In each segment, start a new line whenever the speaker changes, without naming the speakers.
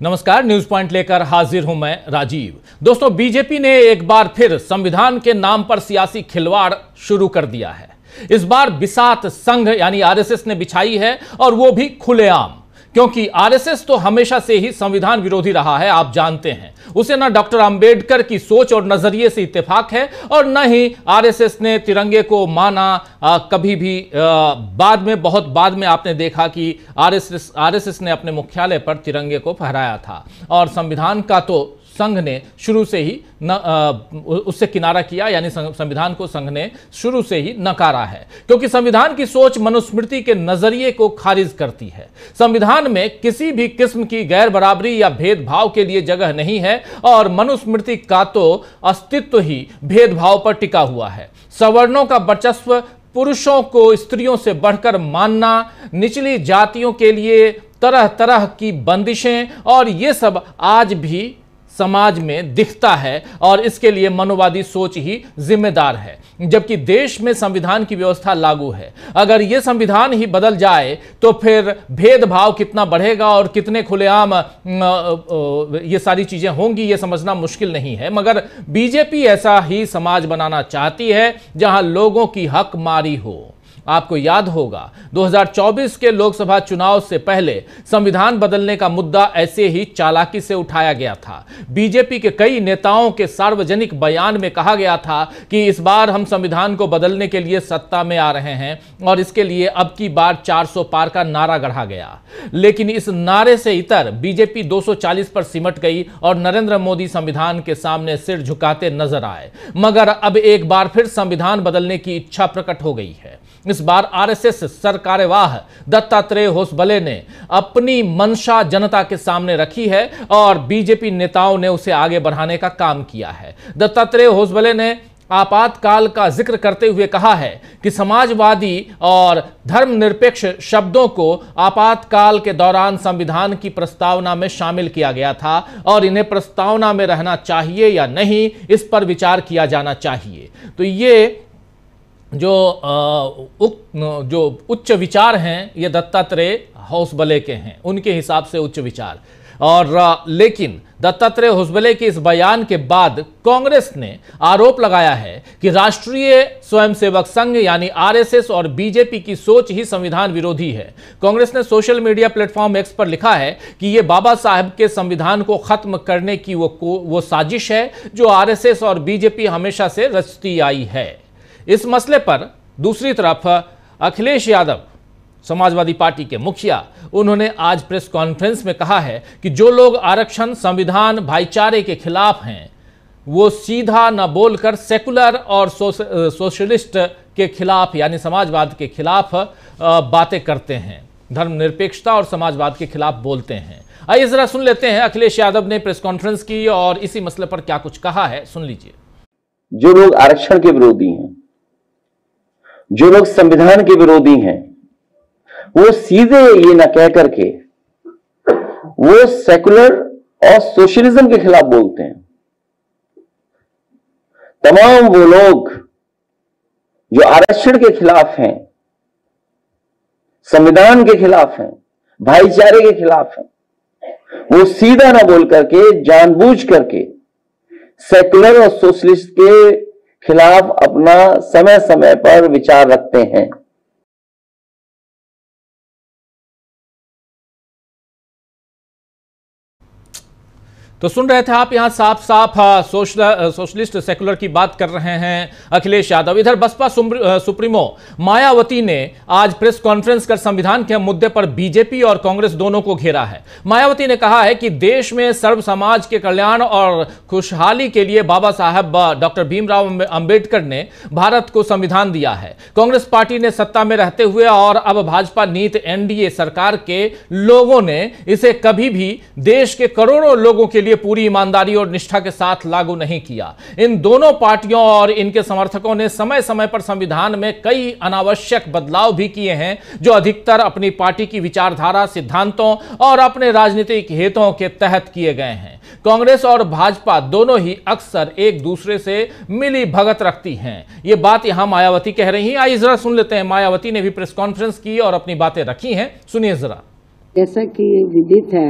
नमस्कार, news point लेकर हाजिर हूं मैं राजीव। दोस्तों, बीजेपी ने एक बार फिर संविधान के नाम पर सियासी खिलवाड़ शुरू कर दिया है। इस बार बिसात संघ यानी आरएसएस ने बिछाई है, और वो भी खुलेआम, क्योंकि आरएसएस तो हमेशा से ही संविधान विरोधी रहा है। आप जानते हैं, उसे ना डॉक्टर अंबेडकर की सोच और नजरिए से इत्तेफाक है, और न ही आरएसएस ने तिरंगे को माना कभी भी। बाद में, बहुत बाद में आपने देखा कि आरएसएस ने अपने मुख्यालय पर तिरंगे को फहराया था, और संविधान का तो संघ ने शुरू से ही उससे किनारा किया, यानी संविधान को संघ ने शुरू से ही नकारा है, क्योंकि संविधान की सोच मनुस्मृति के नजरिए को खारिज करती है। संविधान में किसी भी किस्म की गैर बराबरी या भेदभाव के लिए जगह नहीं है, और मनुस्मृति का तो अस्तित्व ही भेदभाव पर टिका हुआ है। सवर्णों का वर्चस्व, पुरुषों को स्त्रियों से बढ़कर मानना, निचली जातियों के लिए तरह तरह की बंदिशें, और ये सब आज भी समाज में दिखता है, और इसके लिए मनोवादी सोच ही जिम्मेदार है, जबकि देश में संविधान की व्यवस्था लागू है। अगर यह संविधान ही बदल जाए तो फिर भेदभाव कितना बढ़ेगा और कितने खुलेआम ये सारी चीजें होंगी, ये समझना मुश्किल नहीं है। मगर बीजेपी ऐसा ही समाज बनाना चाहती है जहां लोगों की हकमारी हो। आपको याद होगा 2024 के लोकसभा चुनाव से पहले संविधान बदलने का मुद्दा ऐसे ही चालाकी से उठाया गया था। बीजेपी के कई नेताओं के सार्वजनिक बयान में कहा गया था कि इस बार हम संविधान को बदलने के लिए सत्ता में आ रहे हैं, और इसके लिए अब की बार 400 पार का नारा गढ़ा गया। लेकिन इस नारे से इतर बीजेपी 240 पर सिमट गई, और नरेंद्र मोदी संविधान के सामने सिर झुकाते नजर आए। मगर अब एक बार फिर संविधान बदलने की इच्छा प्रकट हो गई है। इस बार आरएसएस सरकार्यवाह दत्तात्रेय होसबले ने अपनी मंशा जनता के सामने रखी है, और बीजेपी नेताओं ने उसे आगे बढ़ाने का काम किया है। दत्तात्रेय होसबले ने आपातकाल का जिक्र करते हुए कहा है कि समाजवादी और धर्मनिरपेक्ष शब्दों को आपातकाल के दौरान संविधान की प्रस्तावना में शामिल किया गया था, और इन्हें प्रस्तावना में रहना चाहिए या नहीं, इस पर विचार किया जाना चाहिए। तो ये जो उच्च विचार हैं, ये दत्तात्रेय होसबले के हैं, उनके हिसाब से उच्च विचार। और लेकिन दत्तात्रेय होसबले के इस बयान के बाद कांग्रेस ने आरोप लगाया है कि राष्ट्रीय स्वयंसेवक संघ यानी आरएसएस और बीजेपी की सोच ही संविधान विरोधी है। कांग्रेस ने सोशल मीडिया प्लेटफॉर्म एक्स पर लिखा है कि यह बाबा साहब के संविधान को खत्म करने की वो साजिश है जो आरएसएस और बीजेपी हमेशा से रचती आई है। इस मसले पर दूसरी तरफ अखिलेश यादव, समाजवादी पार्टी के मुखिया, उन्होंने आज प्रेस कॉन्फ्रेंस में कहा है कि जो लोग आरक्षण, संविधान, भाईचारे के खिलाफ हैं, वो सीधा न बोलकर सेकुलर और सोशलिस्ट के खिलाफ यानी समाजवाद के खिलाफ बातें करते हैं, धर्मनिरपेक्षता और समाजवाद के खिलाफ बोलते हैं। आइए जरा सुन लेते हैं अखिलेश यादव ने प्रेस कॉन्फ्रेंस की और इसी मसले पर क्या कुछ कहा है, सुन लीजिए।
जो लोग आरक्षण के विरोधी हैं, जो लोग संविधान के विरोधी हैं, वो सीधे ये न कह करके वो सेकुलर और सोशलिज्म के खिलाफ बोलते हैं। तमाम वो लोग जो आरक्षण के खिलाफ हैं, संविधान के खिलाफ हैं, भाईचारे के खिलाफ हैं, वो सीधा ना बोल करके जानबूझ करके सेकुलर और सोशलिस्ट के खिलाफ अपना समय समय पर विचार रखते हैं।
तो सुन रहे थे आप, यहां साफ साफ सोशलिस्ट सेकुलर की बात कर रहे हैं अखिलेश यादव। इधर बसपा सुप्रीमो मायावती ने आज प्रेस कॉन्फ्रेंस कर संविधान के मुद्दे पर बीजेपी और कांग्रेस दोनों को घेरा है। मायावती ने कहा है कि देश में सर्व समाज के कल्याण और खुशहाली के लिए बाबा साहब डॉक्टर भीमराव अंबेडकर ने भारत को संविधान दिया है। कांग्रेस पार्टी ने सत्ता में रहते हुए और अब भाजपा नीत एनडीए सरकार के लोगों ने इसे कभी भी देश के करोड़ों लोगों के लिए पूरी ईमानदारी और निष्ठा के साथ लागू नहीं किया। इन दोनों पार्टियों और इनके समर्थकों ने समय समय पर संविधान में कई अनावश्यक बदलाव भी किए हैं, जो अधिकतर अपनी पार्टी की विचारधारा, सिद्धांतों और अपने राजनीतिक हितों के तहत किए गए हैं। कांग्रेस और भाजपा दोनों ही अक्सर एक दूसरे से मिली भगत रखती हैं। यह बात यहां मायावती कह रही हैं। आइए जरा सुन लेते हैं, मायावती ने भी प्रेस कॉन्फ्रेंस की और अपनी बातें रखी हैं, सुनिए जरा।
जैसा कि विदित है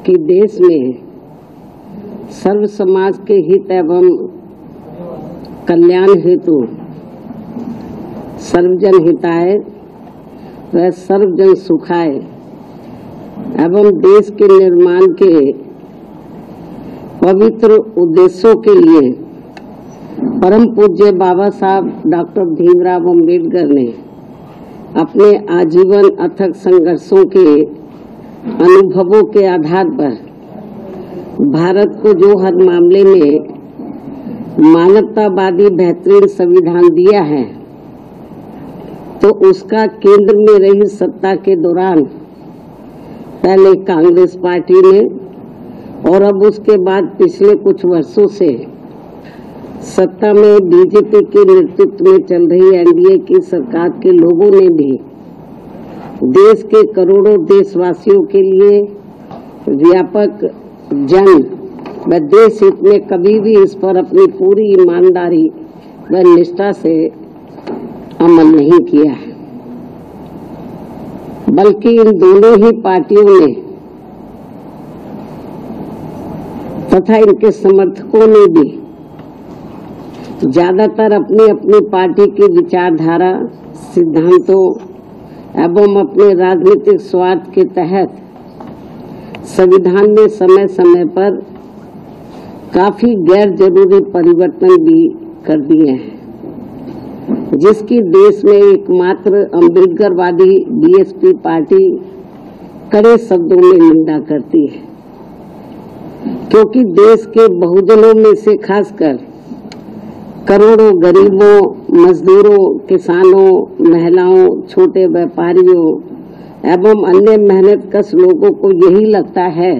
कि देश में सर्व समाज के हित एवं कल्याण हेतु सर्वजन हिताय व सर्वजन सुखाय एवं देश के निर्माण के पवित्र उद्देश्यों के लिए परम पूज्य बाबा साहब डॉक्टर भीमराव अम्बेडकर ने अपने आजीवन अथक संघर्षों के अनुभवों के आधार पर भारत को जो हर मामले में मानवतावादी बेहतरीन संविधान दिया है, तो उसका केंद्र में रही सत्ता के दौरान पहले कांग्रेस पार्टी ने और अब उसके बाद पिछले कुछ वर्षों से सत्ता में बीजेपी के नेतृत्व में चल रही एनडीए की सरकार के लोगों ने भी देश के करोड़ों देशवासियों के लिए व्यापक जन व देश हित में कभी भी इस पर अपनी पूरी ईमानदारी व निष्ठा से अमल नहीं किया है, बल्कि इन दोनों ही पार्टियों ने तथा इनके समर्थकों ने भी ज्यादातर अपनी अपनी पार्टी की विचारधारा, सिद्धांतों एवं अपने राजनीतिक स्वार्थ के तहत संविधान में समय समय पर काफी गैर जरूरी परिवर्तन भी कर दिए हैं, जिसकी देश में एकमात्र अम्बेडकरवादी बीएसपी पार्टी कड़े शब्दों में निंदा करती है, क्योंकि देश के बहुजनों में से खासकर करोड़ों गरीबों, मजदूरों, किसानों, महिलाओं, छोटे व्यापारियों एवं अन्य मेहनतकश लोगों को यही लगता है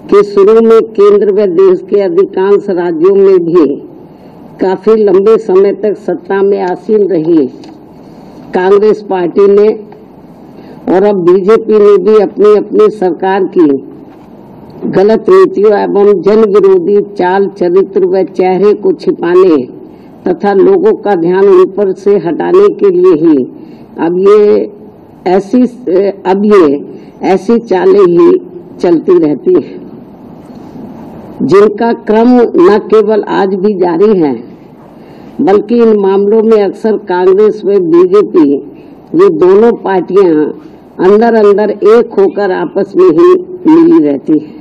कि शुरू में केंद्र व देश के अधिकांश राज्यों में भी काफी लंबे समय तक सत्ता में आसीन रही कांग्रेस पार्टी ने और अब बीजेपी ने भी अपनी अपनी सरकार की गलत नीतियों एवं जन विरोधी चाल चरित्र व चेहरे को छिपाने तथा लोगों का ध्यान उन पर से हटाने के लिए ही अब ये ऐसी चालें ही चलती रहती है, जिनका क्रम न केवल आज भी जारी है, बल्कि इन मामलों में अक्सर कांग्रेस व बीजेपी ये दोनों पार्टियां अंदर अंदर एक होकर आपस में ही मिली रहती है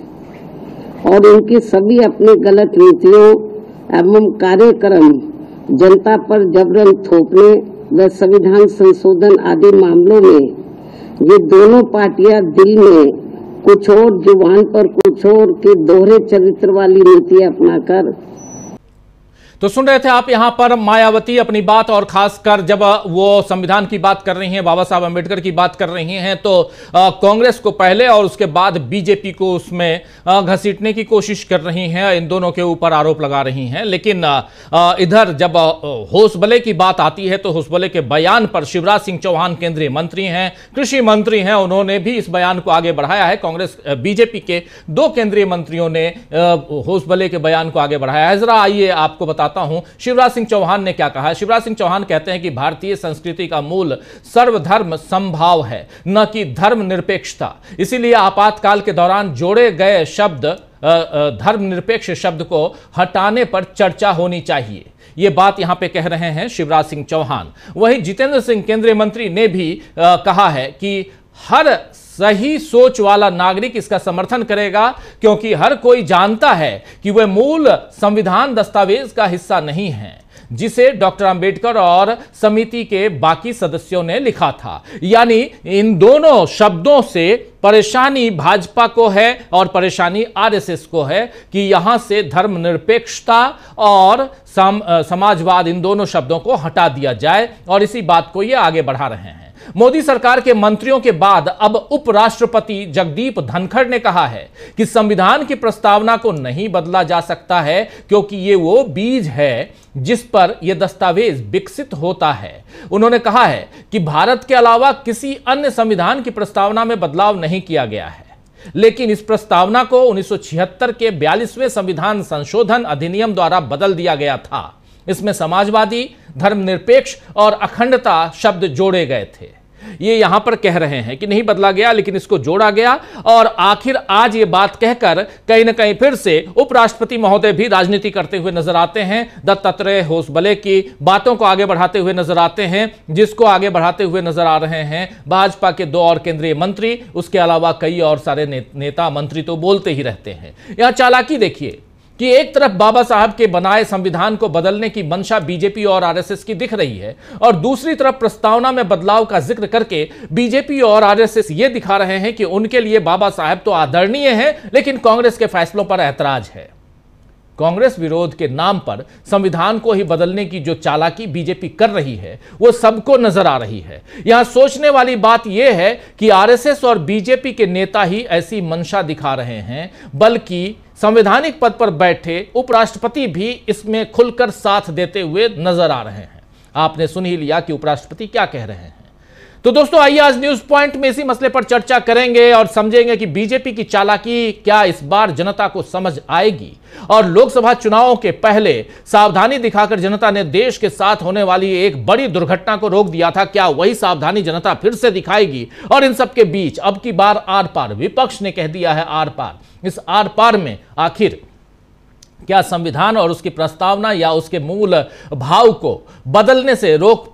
और इनकी सभी अपनी गलत नीतियों एवं कार्यक्रम जनता पर जबरन थोपने व संविधान संशोधन आदि मामलों में ये दोनों पार्टियां दिल में कुछ और, जुबान पर कुछ और के दोहरे चरित्र वाली नीति अपनाकर।
तो सुन रहे थे आप यहां पर मायावती अपनी बात, और खासकर जब वो संविधान की बात कर रही हैं, बाबा साहब अम्बेडकर की बात कर रही हैं, तो कांग्रेस को पहले और उसके बाद बीजेपी को उसमें घसीटने की कोशिश कर रही हैं, इन दोनों के ऊपर आरोप लगा रही हैं। लेकिन इधर जब होसबले की बात आती है तो होसबले के बयान पर शिवराज सिंह चौहान केंद्रीय मंत्री हैं, कृषि मंत्री हैं, उन्होंने भी इस बयान को आगे बढ़ाया है। कांग्रेस बीजेपी के 2 केंद्रीय मंत्रियों ने होसबले के बयान को आगे बढ़ाया है। जरा आइए आपको बताता हूं शिवराज सिंह चौहान ने क्या कहा है। शिवराज सिंह चौहान कहते हैं कि भारतीय संस्कृति का मूल सर्वधर्म समभाव है, न कि धर्मनिरपेक्षता। इसीलिए आपातकाल के दौरान जोड़े गए शब्द धर्मनिरपेक्ष शब्द को हटाने पर चर्चा होनी चाहिए। यह बात यहां पे कह रहे हैं शिवराज सिंह चौहान। वहीं जितेंद्र सिंह केंद्रीय मंत्री ने भी कहा है कि हर सही सोच वाला नागरिक इसका समर्थन करेगा, क्योंकि हर कोई जानता है कि वह मूल संविधान दस्तावेज का हिस्सा नहीं है जिसे डॉक्टर अंबेडकर और समिति के बाकी सदस्यों ने लिखा था। यानी इन दोनों शब्दों से परेशानी भाजपा को है और परेशानी आरएसएस को है कि यहां से धर्मनिरपेक्षता और समाजवाद, इन दोनों शब्दों को हटा दिया जाए, और इसी बात को ये आगे बढ़ा रहे हैं। मोदी सरकार के मंत्रियों के बाद अब उपराष्ट्रपति जगदीप धनखड़ ने कहा है कि संविधान की प्रस्तावना को नहीं बदला जा सकता है, क्योंकि ये वो बीज है जिस पर यह दस्तावेज विकसित होता है। उन्होंने कहा है कि भारत के अलावा किसी अन्य संविधान की प्रस्तावना में बदलाव नहीं किया गया है, लेकिन इस प्रस्तावना को 1976 के 42वें संविधान संशोधन अधिनियम द्वारा बदल दिया गया था। इसमें समाजवादी, धर्मनिरपेक्ष और अखंडता शब्द जोड़े गए थे। ये यहां पर कह रहे हैं कि नहीं बदला गया, लेकिन इसको जोड़ा गया। और आखिर आज ये बात कहकर कहीं ना कहीं फिर से उपराष्ट्रपति महोदय भी राजनीति करते हुए नजर आते हैं। दत्तात्रेय होसबले की बातों को आगे बढ़ाते हुए नजर आते हैं, जिसको आगे बढ़ाते हुए नजर आ रहे हैं भाजपा के 2 और केंद्रीय मंत्री, उसके अलावा कई और सारे नेता मंत्री तो बोलते ही रहते हैं। यहां चालाकी देखिए कि एक तरफ बाबा साहब के बनाए संविधान को बदलने की मंशा बीजेपी और आरएसएस की दिख रही है, और दूसरी तरफ प्रस्तावना में बदलाव का जिक्र करके बीजेपी और आरएसएस ये दिखा रहे हैं कि उनके लिए बाबा साहब तो आदरणीय है, लेकिन कांग्रेस के फैसलों पर ऐतराज है। कांग्रेस विरोध के नाम पर संविधान को ही बदलने की जो चालाकी बीजेपी कर रही है वो सबको नजर आ रही है। यहां सोचने वाली बात यह है कि आरएसएस और बीजेपी के नेता ही ऐसी मंशा दिखा रहे हैं, बल्कि संवैधानिक पद पर बैठे उपराष्ट्रपति भी इसमें खुलकर साथ देते हुए नजर आ रहे हैं। आपने सुन ही लिया कि उपराष्ट्रपति क्या कह रहे हैं। तो दोस्तों, आइए आज न्यूज पॉइंट में इसी मसले पर चर्चा करेंगे और समझेंगे कि बीजेपी की चालाकी क्या इस बार जनता को समझ आएगी, और लोकसभा चुनावों के पहले सावधानी दिखाकर जनता ने देश के साथ होने वाली एक बड़ी दुर्घटना को रोक दिया था। क्या वही सावधानी जनता फिर से दिखाएगी? और इन सबके बीच अब की बार आर पार, विपक्ष ने कह दिया है आर पार। इस आर पार में आखिर क्या संविधान और उसकी प्रस्तावना या उसके मूल भाव को बदलने से रोक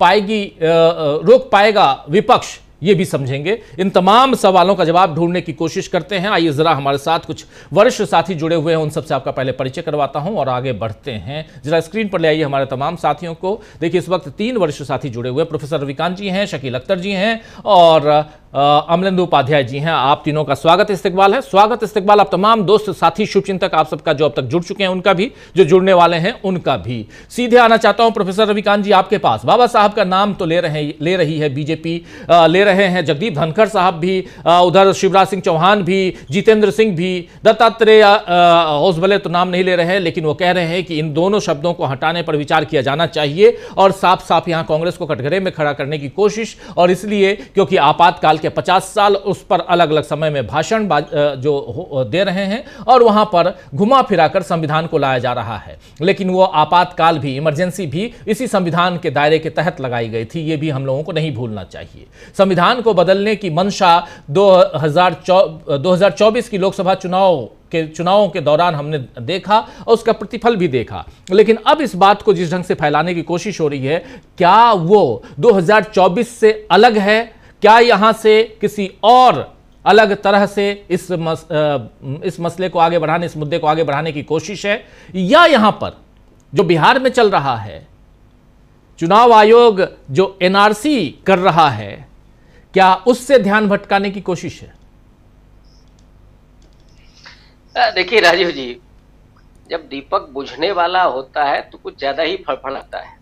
पाएगा विपक्ष, ये भी समझेंगे। इन तमाम सवालों का जवाब ढूंढने की कोशिश करते हैं। आइए जरा हमारे साथ कुछ वरिष्ठ साथी जुड़े हुए हैं, उन सबसे आपका पहले परिचय करवाता हूं और आगे बढ़ते हैं। जरा स्क्रीन पर ले आइए हमारे तमाम साथियों को। देखिए, इस वक्त 3 वरिष्ठ साथी जुड़े हुए हैं। प्रोफेसर रविकांत जी हैं, शकील अख्तर जी हैं और अमलेंदु उपाध्याय जी हैं। आप तीनों का स्वागत इस्तकबाल है। स्वागत इस्तकबाल आप तमाम दोस्त साथी शुभचिंतक आप सबका जो अब तक जुड़ चुके हैं उनका भी, जो जुड़ने वाले हैं उनका भी। सीधे आना चाहता हूं प्रोफेसर रविकांत जी आपके पास। बाबा साहब का नाम तो ले रही है बीजेपी, ले रहे हैं जगदीप धनखड़ साहब भी, उधर शिवराज सिंह चौहान भी, जितेंद्र सिंह भी, दत्तात्रेय होसबले तो नाम नहीं ले रहे हैं, लेकिन वो कह रहे हैं कि इन दोनों शब्दों को हटाने पर विचार किया जाना चाहिए और साफ साफ यहां कांग्रेस को कटघरे में खड़ा करने की कोशिश। और इसलिए क्योंकि आपातकाल के 50 साल उस पर अलग अलग समय में भाषण जो दे रहे हैं और वहां पर घुमा फिराकर संविधान को लाया जा रहा है, लेकिन वो आपातकाल भी, इमरजेंसी भी इसी संविधान के दायरे के तहत लगाई गई थी। ये भी हम लोगों को नहीं भूलना चाहिए। संविधान को बदलने की मंशा 2024 की लोकसभा चुनावों के दौरान हमने देखा और उसका प्रतिफल भी देखा, लेकिन अब इस बात को जिस ढंग से फैलाने की कोशिश हो रही है, क्या वो 2024 से अलग है? क्या यहां से किसी और अलग तरह से इस मसले को आगे बढ़ाने, इस मुद्दे को आगे बढ़ाने की कोशिश है, या यहां पर जो बिहार में चल रहा है, चुनाव आयोग जो एनआरसी कर रहा है, क्या उससे ध्यान भटकाने की कोशिश है?
देखिए राजीव जी, जब दीपक बुझने वाला होता है तो कुछ ज्यादा ही फड़फड़ाता है।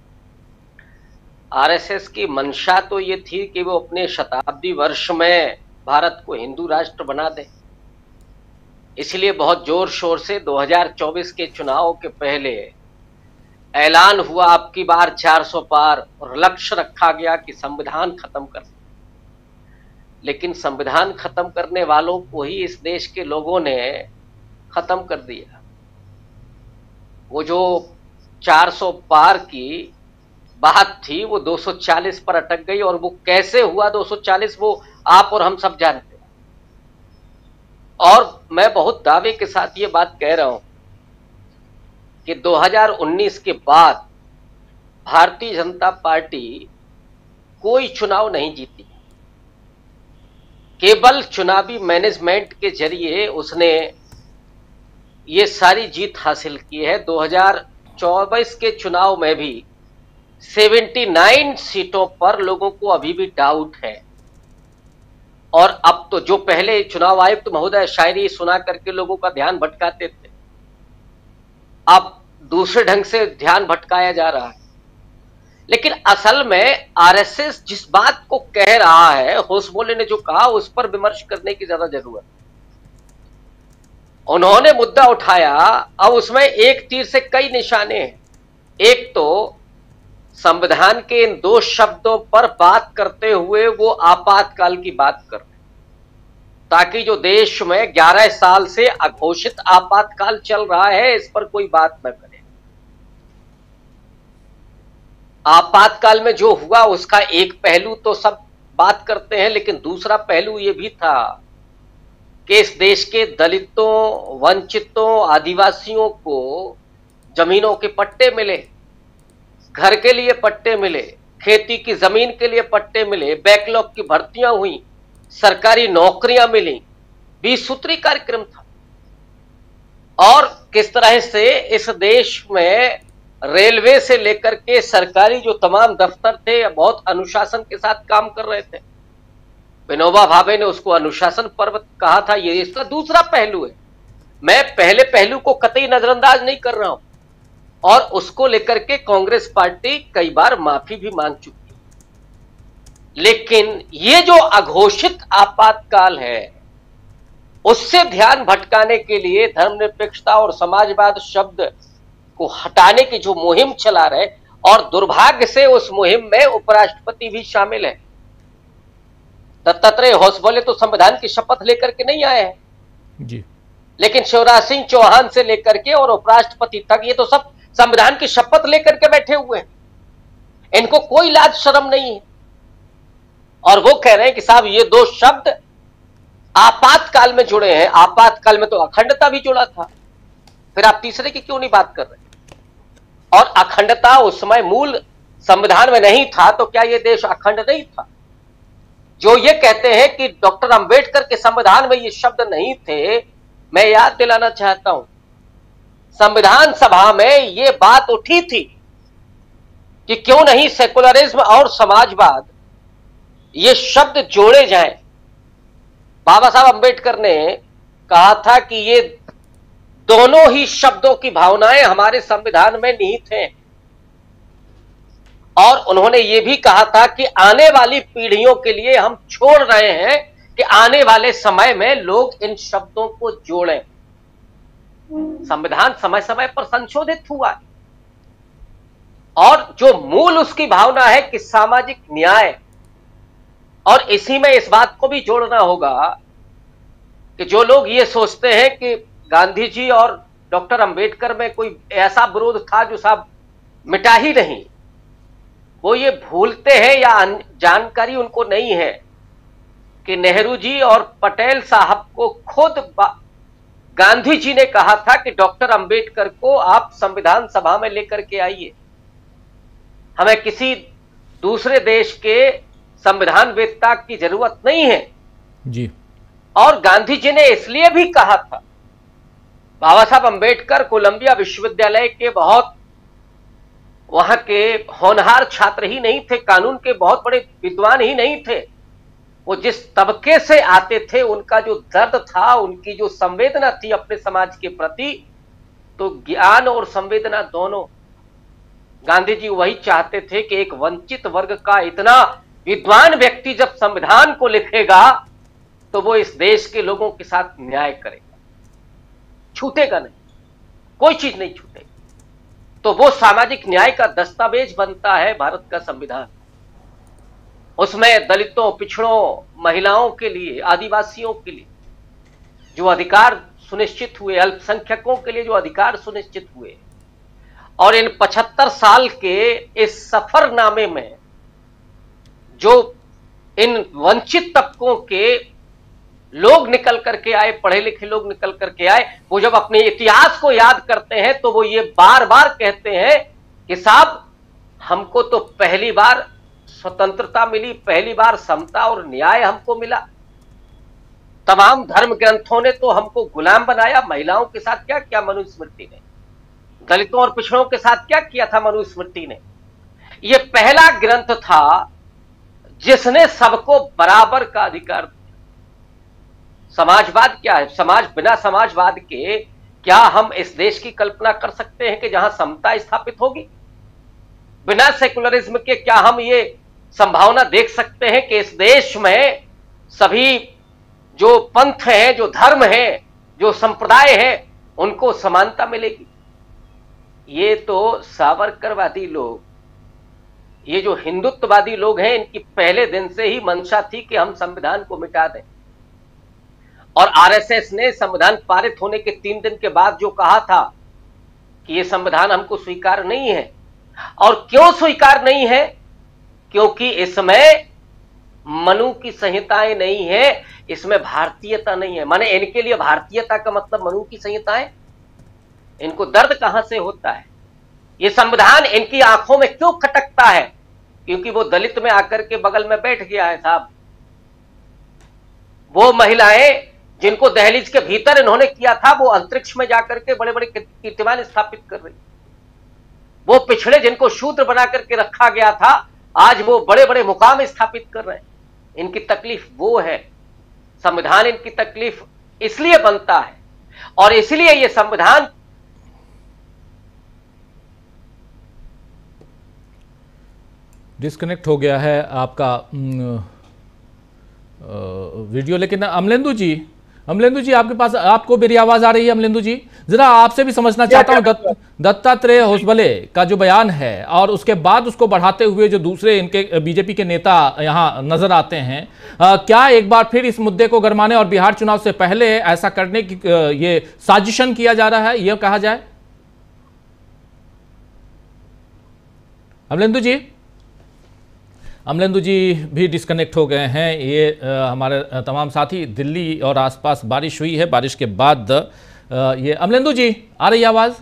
आरएसएस की मंशा तो ये थी कि वो अपने शताब्दी वर्ष में भारत को हिंदू राष्ट्र बना दे, इसलिए बहुत जोर शोर से 2024 के चुनाव के पहले ऐलान हुआ अब की बार 400 पार, और लक्ष्य रखा गया कि संविधान खत्म कर। लेकिन संविधान खत्म करने वालों को ही इस देश के लोगों ने खत्म कर दिया। वो जो 400 पार की बात थी वो 240 पर अटक गई, और वो कैसे हुआ 240 वो आप और हम सब जानते हैं। और मैं बहुत दावे के साथ ये बात कह रहा हूं कि 2019 के बाद भारतीय जनता पार्टी कोई चुनाव नहीं जीती। केवल चुनावी मैनेजमेंट के जरिए उसने ये सारी जीत हासिल की है। 2024 के चुनाव में भी 79 सीटों पर लोगों को अभी भी डाउट है, और अब तो जो पहले चुनाव आयुक्त महोदय शायरी सुना करके लोगों का ध्यान भटकाते थे, अब दूसरे ढंग से ध्यान भटकाया जा रहा है। लेकिन असल में आरएसएस जिस बात को कह रहा है, होसबोले ने जो कहा, उस पर विमर्श करने की ज्यादा जरूरत। उन्होंने मुद्दा उठाया, अब उसमें एक तीर से कई निशाने हैं। एक तो संविधान के इन 2 शब्दों पर बात करते हुए वो आपातकाल की बात कर रहे, ताकि जो देश में 11 साल से अघोषित आपातकाल चल रहा है, इस पर कोई बात न करे। आपातकाल में जो हुआ उसका एक पहलू तो सब बात करते हैं, लेकिन दूसरा पहलू ये भी था कि इस देश के दलितों, वंचितों, आदिवासियों को जमीनों के पट्टे मिले, घर के लिए पट्टे मिले, खेती की जमीन के लिए पट्टे मिले, बैकलॉग की भर्तियां हुई, सरकारी नौकरियां मिली। 20 सूत्री कार्यक्रम था। और किस तरह से इस देश में रेलवे से लेकर के सरकारी जो तमाम दफ्तर थे बहुत अनुशासन के साथ काम कर रहे थे। विनोबा भावे ने उसको अनुशासन पर्व कहा था। ये इसका दूसरा पहलू है। मैं पहले पहलू को कतई नजरअंदाज नहीं कर रहा हूं, और उसको लेकर के कांग्रेस पार्टी कई बार माफी भी मांग चुकी है। लेकिन ये जो अघोषित आपातकाल है, उससे ध्यान भटकाने के लिए धर्मनिरपेक्षता और समाजवाद शब्द को हटाने की जो मुहिम चला रहे, और दुर्भाग्य से उस मुहिम में उपराष्ट्रपति भी शामिल है। दत्तात्रेय होसबले तो संविधान की शपथ लेकर के नहीं आए हैं
जी,
लेकिन शिवराज सिंह चौहान से लेकर के और उपराष्ट्रपति तक ये तो सब संविधान की शपथ लेकर के बैठे हुए हैं। इनको कोई लाज शर्म नहीं है, और वो कह रहे हैं कि साहब ये दो शब्द आपातकाल में जुड़े हैं। आपातकाल में तो अखंडता भी जुड़ा था, फिर आप तीसरे की क्यों नहीं बात कर रहे? और अखंडता उस समय मूल संविधान में नहीं था, तो क्या ये देश अखंड नहीं था? जो ये कहते हैं कि डॉक्टर अंबेडकर के संविधान में ये शब्द नहीं थे, मैं याद दिलाना चाहता हूं, संविधान सभा में ये बात उठी थी कि क्यों नहीं सेकुलरिज्म और समाजवाद ये शब्द जोड़े जाएं। बाबा साहब अंबेडकर ने कहा था कि ये दोनों ही शब्दों की भावनाएं हमारे संविधान में निहित हैं, और उन्होंने ये भी कहा था कि आने वाली पीढ़ियों के लिए हम छोड़ रहे हैं कि आने वाले समय में लोग इन शब्दों को जोड़ें। संविधान समय समय पर संशोधित हुआ है, और जो मूल उसकी भावना है कि सामाजिक न्याय, और इसी में इस बात को भी जोड़ना होगा कि जो लोग ये सोचते हैं कि गांधी जी और डॉक्टर अंबेडकर में कोई ऐसा विरोध था जो साहब मिटा ही नहीं, वो ये भूलते हैं या जानकारी उनको नहीं है कि नेहरू जी और पटेल साहब को खुद गांधी जी ने कहा था कि डॉक्टर अंबेडकर को आप संविधान सभा में लेकर के आइए, हमें किसी दूसरे देश के संविधान वेत्ता की जरूरत नहीं है
जी।
और गांधी जी ने इसलिए भी कहा था, बाबा साहब अंबेडकर कोलंबिया विश्वविद्यालय के बहुत वहां के होनहार छात्र ही नहीं थे, कानून के बहुत बड़े विद्वान ही नहीं थे। वो जिस तबके से आते थे, उनका जो दर्द था, उनकी जो संवेदना थी अपने समाज के प्रति, तो ज्ञान और संवेदना दोनों, गांधी जी वही चाहते थे कि एक वंचित वर्ग का इतना विद्वान व्यक्ति जब संविधान को लिखेगा तो वो इस देश के लोगों के साथ न्याय करेगा, छूटेगा नहीं, कोई चीज नहीं छूटेगी। तो वो सामाजिक न्याय का दस्तावेज बनता है भारत का संविधान। उसमें दलितों, पिछड़ों, महिलाओं के लिए, आदिवासियों के लिए जो अधिकार सुनिश्चित हुए, अल्पसंख्यकों के लिए जो अधिकार सुनिश्चित हुए, और इन 75 साल के इस सफरनामे में जो इन वंचित तबकों के लोग निकल करके आए, पढ़े लिखे लोग निकल करके आए, वो जब अपने इतिहास को याद करते हैं तो वो ये बार बार कहते हैं कि साहब हमको तो पहली बार स्वतंत्रता मिली, पहली बार समता और न्याय हमको मिला। तमाम धर्म ग्रंथों ने तो हमको गुलाम बनाया। महिलाओं के साथ क्या किया मनुस्मृति ने, दलितों और पिछड़ों के साथ क्या किया था मनुस्मृति ने। यह पहला ग्रंथ था जिसने सबको बराबर का अधिकार दिया। समाजवाद क्या है? समाज, बिना समाजवाद के क्या हम इस देश की कल्पना कर सकते हैं कि जहां समता स्थापित होगी? बिना सेकुलरिज्म के क्या हम ये संभावना देख सकते हैं कि इस देश में सभी जो पंथ हैं, जो धर्म हैं, जो संप्रदाय हैं, उनको समानता मिलेगी? ये तो सावरकरवादी लोग, ये जो हिंदुत्ववादी लोग हैं, इनकी पहले दिन से ही मंशा थी कि हम संविधान को मिटा दें। और आरएसएस ने संविधान पारित होने के 3 दिन के बाद जो कहा था कि ये संविधान हमको स्वीकार नहीं है। और क्यों स्वीकार नहीं है? क्योंकि इसमें मनु की संहिताएं नहीं है, इसमें भारतीयता नहीं है। माने इनके लिए भारतीयता का मतलब मनु की संहिताएं, इनको दर्द कहां से होता है? ये संविधान इनकी आंखों में क्यों खटकता है? क्योंकि वो दलित में आकर के बगल में बैठ गया है साहब। वो महिलाएं जिनको दहलीज के भीतर इन्होंने किया था, वो अंतरिक्ष में जाकर के बड़े बड़े कीर्तिमान स्थापित कर रही। वो पिछड़े जिनको शूद्र बना करके रखा गया था, आज वो बड़े बड़े मुकाम स्थापित कर रहे हैं। इनकी तकलीफ वो है। संविधान इनकी तकलीफ इसलिए बनता है और इसलिए ये संविधान
डिस्कनेक्ट हो गया है आपका वीडियो। लेकिन अमलेंदु जी आपके पास, आपको मेरी आवाज आ रही है? अमलेंदु जी, जरा आपसे भी समझना चाहता हूं, दत्तात्रेय होसबले का जो बयान है और उसके बाद उसको बढ़ाते हुए जो दूसरे इनके बीजेपी के नेता यहां नजर आते हैं, क्या एक बार फिर इस मुद्दे को गरमाने और बिहार चुनाव से पहले ऐसा करने की ये साजिशन किया जा रहा है, यह कहा जाए? अमलेंदु जी भी डिस्कनेक्ट हो गए हैं। ये हमारे तमाम साथी, दिल्ली और आसपास बारिश हुई है, बारिश के बाद ये अमलेंदु जी आ रही है आवाज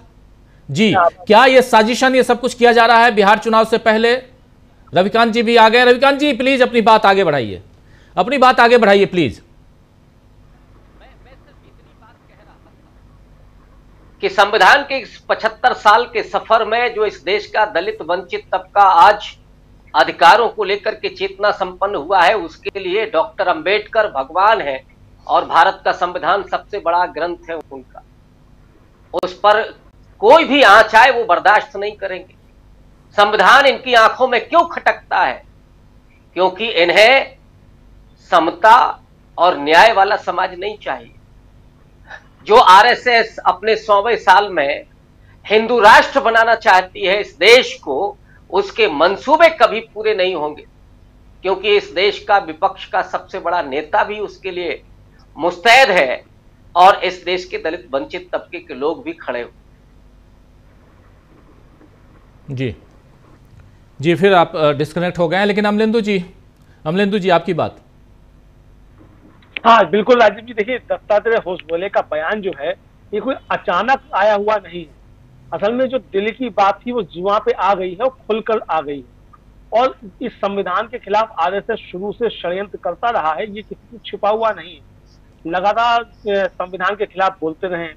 जी? क्या ये साजिशन, ये सब कुछ किया जा रहा है बिहार चुनाव से पहले? रविकांत जी भी आ गए। रविकांत जी प्लीज अपनी बात आगे बढ़ाइए, प्लीज।
कि संविधान के 75 साल के सफर में जो इस देश का दलित वंचित तबका आज अधिकारों को लेकर के चेतना संपन्न हुआ है, उसके लिए डॉक्टर अंबेडकर भगवान है और भारत का संविधान सबसे बड़ा ग्रंथ है उनका। उस पर कोई भी आंच आए वो बर्दाश्त नहीं करेंगे। संविधान इनकी आंखों में क्यों खटकता है? क्योंकि इन्हें समता और न्याय वाला समाज नहीं चाहिए। जो आरएसएस अपने 100वें साल में हिंदू राष्ट्र बनाना चाहती है इस देश को, उसके मंसूबे कभी पूरे नहीं होंगे, क्योंकि इस देश का विपक्ष का सबसे बड़ा नेता भी उसके लिए मुस्तैद है और इस देश के दलित वंचित तबके के लोग भी खड़े हो।
जी फिर आप डिस्कनेक्ट हो गए हैं। लेकिन अमलेंदु जी आपकी बात।
हाँ बिल्कुल राजीव जी, देखिए दत्तात्रेय होसबले का बयान जो है ये कोई अचानक आया हुआ नहीं है। असल में जो दिल की बात थी वो जुआ पे आ गई है और खुलकर आ गई है। और इस संविधान के खिलाफ आरएसएस शुरू से षड्यंत्र करता रहा है, ये किसी को छिपा हुआ नहीं है। लगातार संविधान के खिलाफ बोलते रहे।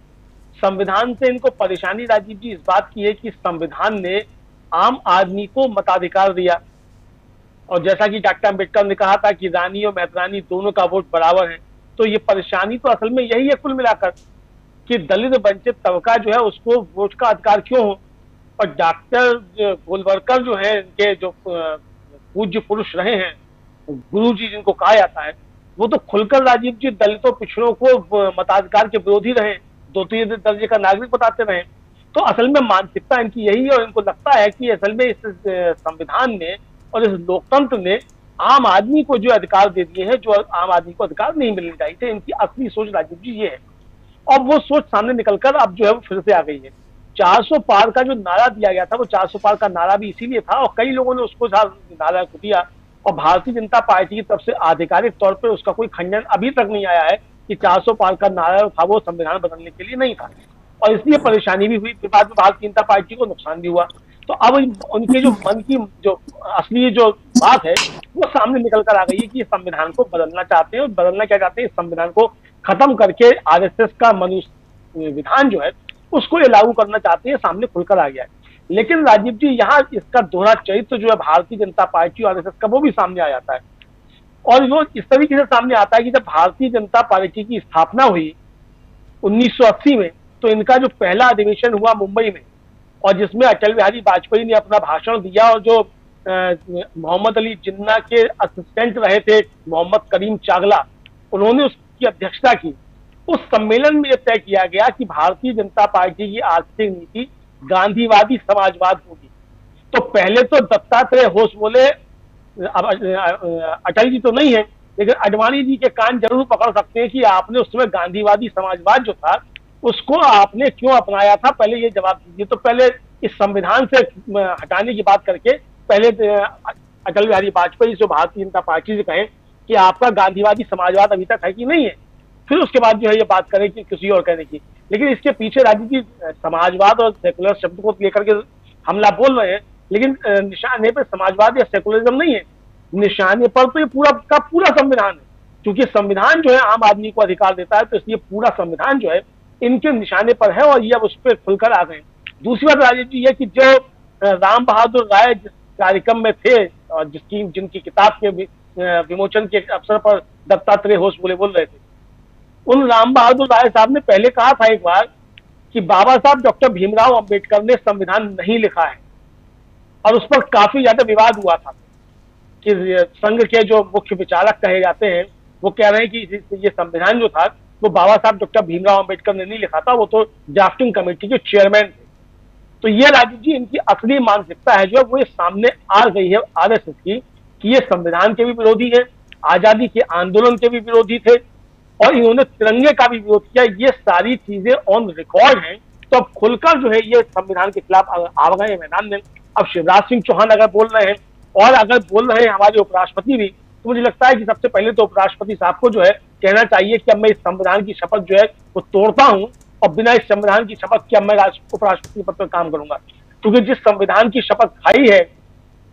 संविधान से इनको परेशानी राजीव जी इस बात की है कि संविधान ने आम आदमी को मताधिकार दिया, और जैसा कि डॉक्टर अम्बेडकर ने कहा था कि रानी और मैतरानी दोनों का वोट बराबर है। तो ये परेशानी तो असल में यही है कुल मिलाकर, कि दलित वंचित तबका जो है उसको वोट का अधिकार क्यों हो। और डॉक्टर गोलवलकर जो है, इनके जो पूज्य पुरुष रहे हैं, गुरु जी जिनको कहा जाता है, वो तो खुलकर राजीव जी दलितों पिछड़ों को मताधिकार के विरोधी रहे, 2-3 दर्जे का नागरिक बताते रहे। तो असल में मानसिकता इनकी यही है और इनको लगता है कि असल में इस संविधान ने और इस लोकतंत्र ने आम आदमी को जो अधिकार दे दिए हैं, जो आम आदमी को अधिकार नहीं मिलने चाहिए थे। इनकी असली सोच राजीव जी ये है। अब वो सोच सामने निकलकर अब जो है वो फिर से आ गई है। 400 पार का जो नारा दिया गया था, वो 400 पार का नारा भी इसीलिए था और कई लोगों ने उसको नारा को दिया, और भारतीय जनता पार्टी की तरफ से आधिकारिक तौर पर उसका कोई खंडन अभी तक नहीं आया है कि 400 पार का नारा था वो संविधान बदलने के लिए नहीं था। और इसलिए परेशानी भी हुई, बाद में भारतीय जनता पार्टी को नुकसान भी हुआ। तो अब उनके जो मन की जो असली जो बात है वो सामने निकल कर आ गई है कि संविधान को बदलना चाहते हैं। और बदलना क्या चाहते हैं? इस संविधान को खत्म करके आरएसएस का मनुष्य विधान जो है उसको ये लागू करना चाहते हैं, सामने खुलकर आ गया है। लेकिन राजीव जी यहाँ इसका दोहरा चरित्र जो है भारतीय जनता पार्टी और आरएसएस का, वो भी सामने आ जाता है। और वो इस तरीके से सामने आता है कि जब भारतीय जनता पार्टी की स्थापना हुई 1980 में, तो इनका जो पहला अधिवेशन हुआ मुंबई में, और जिसमें अटल बिहारी वाजपेयी ने अपना भाषण दिया, और जो मोहम्मद अली जिन्ना के असिस्टेंट रहे थे मोहम्मद करीम चागला, उन्होंने उसकी अध्यक्षता की। उस सम्मेलन में यह तय किया गया कि भारतीय जनता पार्टी की आर्थिक नीति गांधीवादी समाजवाद होगी। तो पहले तो दत्तात्रेय होसबले, अटल जी तो नहीं है, लेकिन अडवाणी जी के कान जरूर पकड़ सकते हैं कि आपने उस समय गांधीवादी समाजवाद जो था उसको आपने क्यों अपनाया था, पहले ये जवाब दीजिए। तो पहले इस संविधान से हटाने की बात करके पहले अटल बिहारी वाजपेयी जो भारतीय जनता पार्टी से कहें कि आपका गांधीवादी समाजवाद अभी तक है कि नहीं है, फिर उसके बाद जो है ये बात करें कि किसी और कहने की। लेकिन इसके पीछे राजीव जी समाजवाद और सेकुलर शब्द को लेकर के हमला बोल रहे हैं, लेकिन निशाने पे समाजवाद या सेकुलरिज्म नहीं है, निशाने पर तो ये पूरा का पूरा संविधान है। क्योंकि संविधान जो है आम आदमी को अधिकार देता है, तो इसलिए पूरा संविधान जो है इनके निशाने पर है और ये अब उस पर खुलकर आ गए। दूसरी बात राजीव जी ये कि जो राम बहादुर राय जिस कार्यक्रम में थे और जिनकी किताब के विमोचन के अवसर पर दत्तात्रेय होश बोल रहे थे, उन राम बहादुर राय साहब ने पहले कहा था एक बार कि बाबा साहब डॉक्टर भीमराव अंबेडकर ने संविधान नहीं लिखा है, और उस पर काफी ज्यादा विवाद हुआ था कि संघ के जो मुख्य विचारक कहे जाते हैं वो कह रहे हैं कि ये संविधान जो था वो बाबा साहब डॉक्टर भीमराव अंबेडकर ने नहीं लिखा था, वो तो ड्राफ्टिंग कमेटी के चेयरमैन थे। तो ये राजीव जी इनकी असली मानसिकता है जो है वो ये सामने आ गई है आरएसएस की, कि ये संविधान के भी विरोधी है, आजादी के आंदोलन के भी विरोधी थे, और इन्होंने तिरंगे का भी विरोध किया। ये सारी चीजें ऑन रिकॉर्ड हैं। तो अब खुलकर जो है ये संविधान के खिलाफ आ गए हैं मैदान में। अब शिवराज सिंह चौहान अगर बोल रहे हैं और अगर बोल रहे हैं हमारे उपराष्ट्रपति भी, तो मुझे लगता है कि सबसे पहले तो उपराष्ट्रपति साहब को जो है कहना चाहिए कि अब मैं इस संविधान की शपथ जो है वो तोड़ता हूं, और बिना इस संविधान की शपथ के अब मैं उपराष्ट्रपति पद पर काम करूंगा। क्योंकि जिस संविधान की शपथ खाई है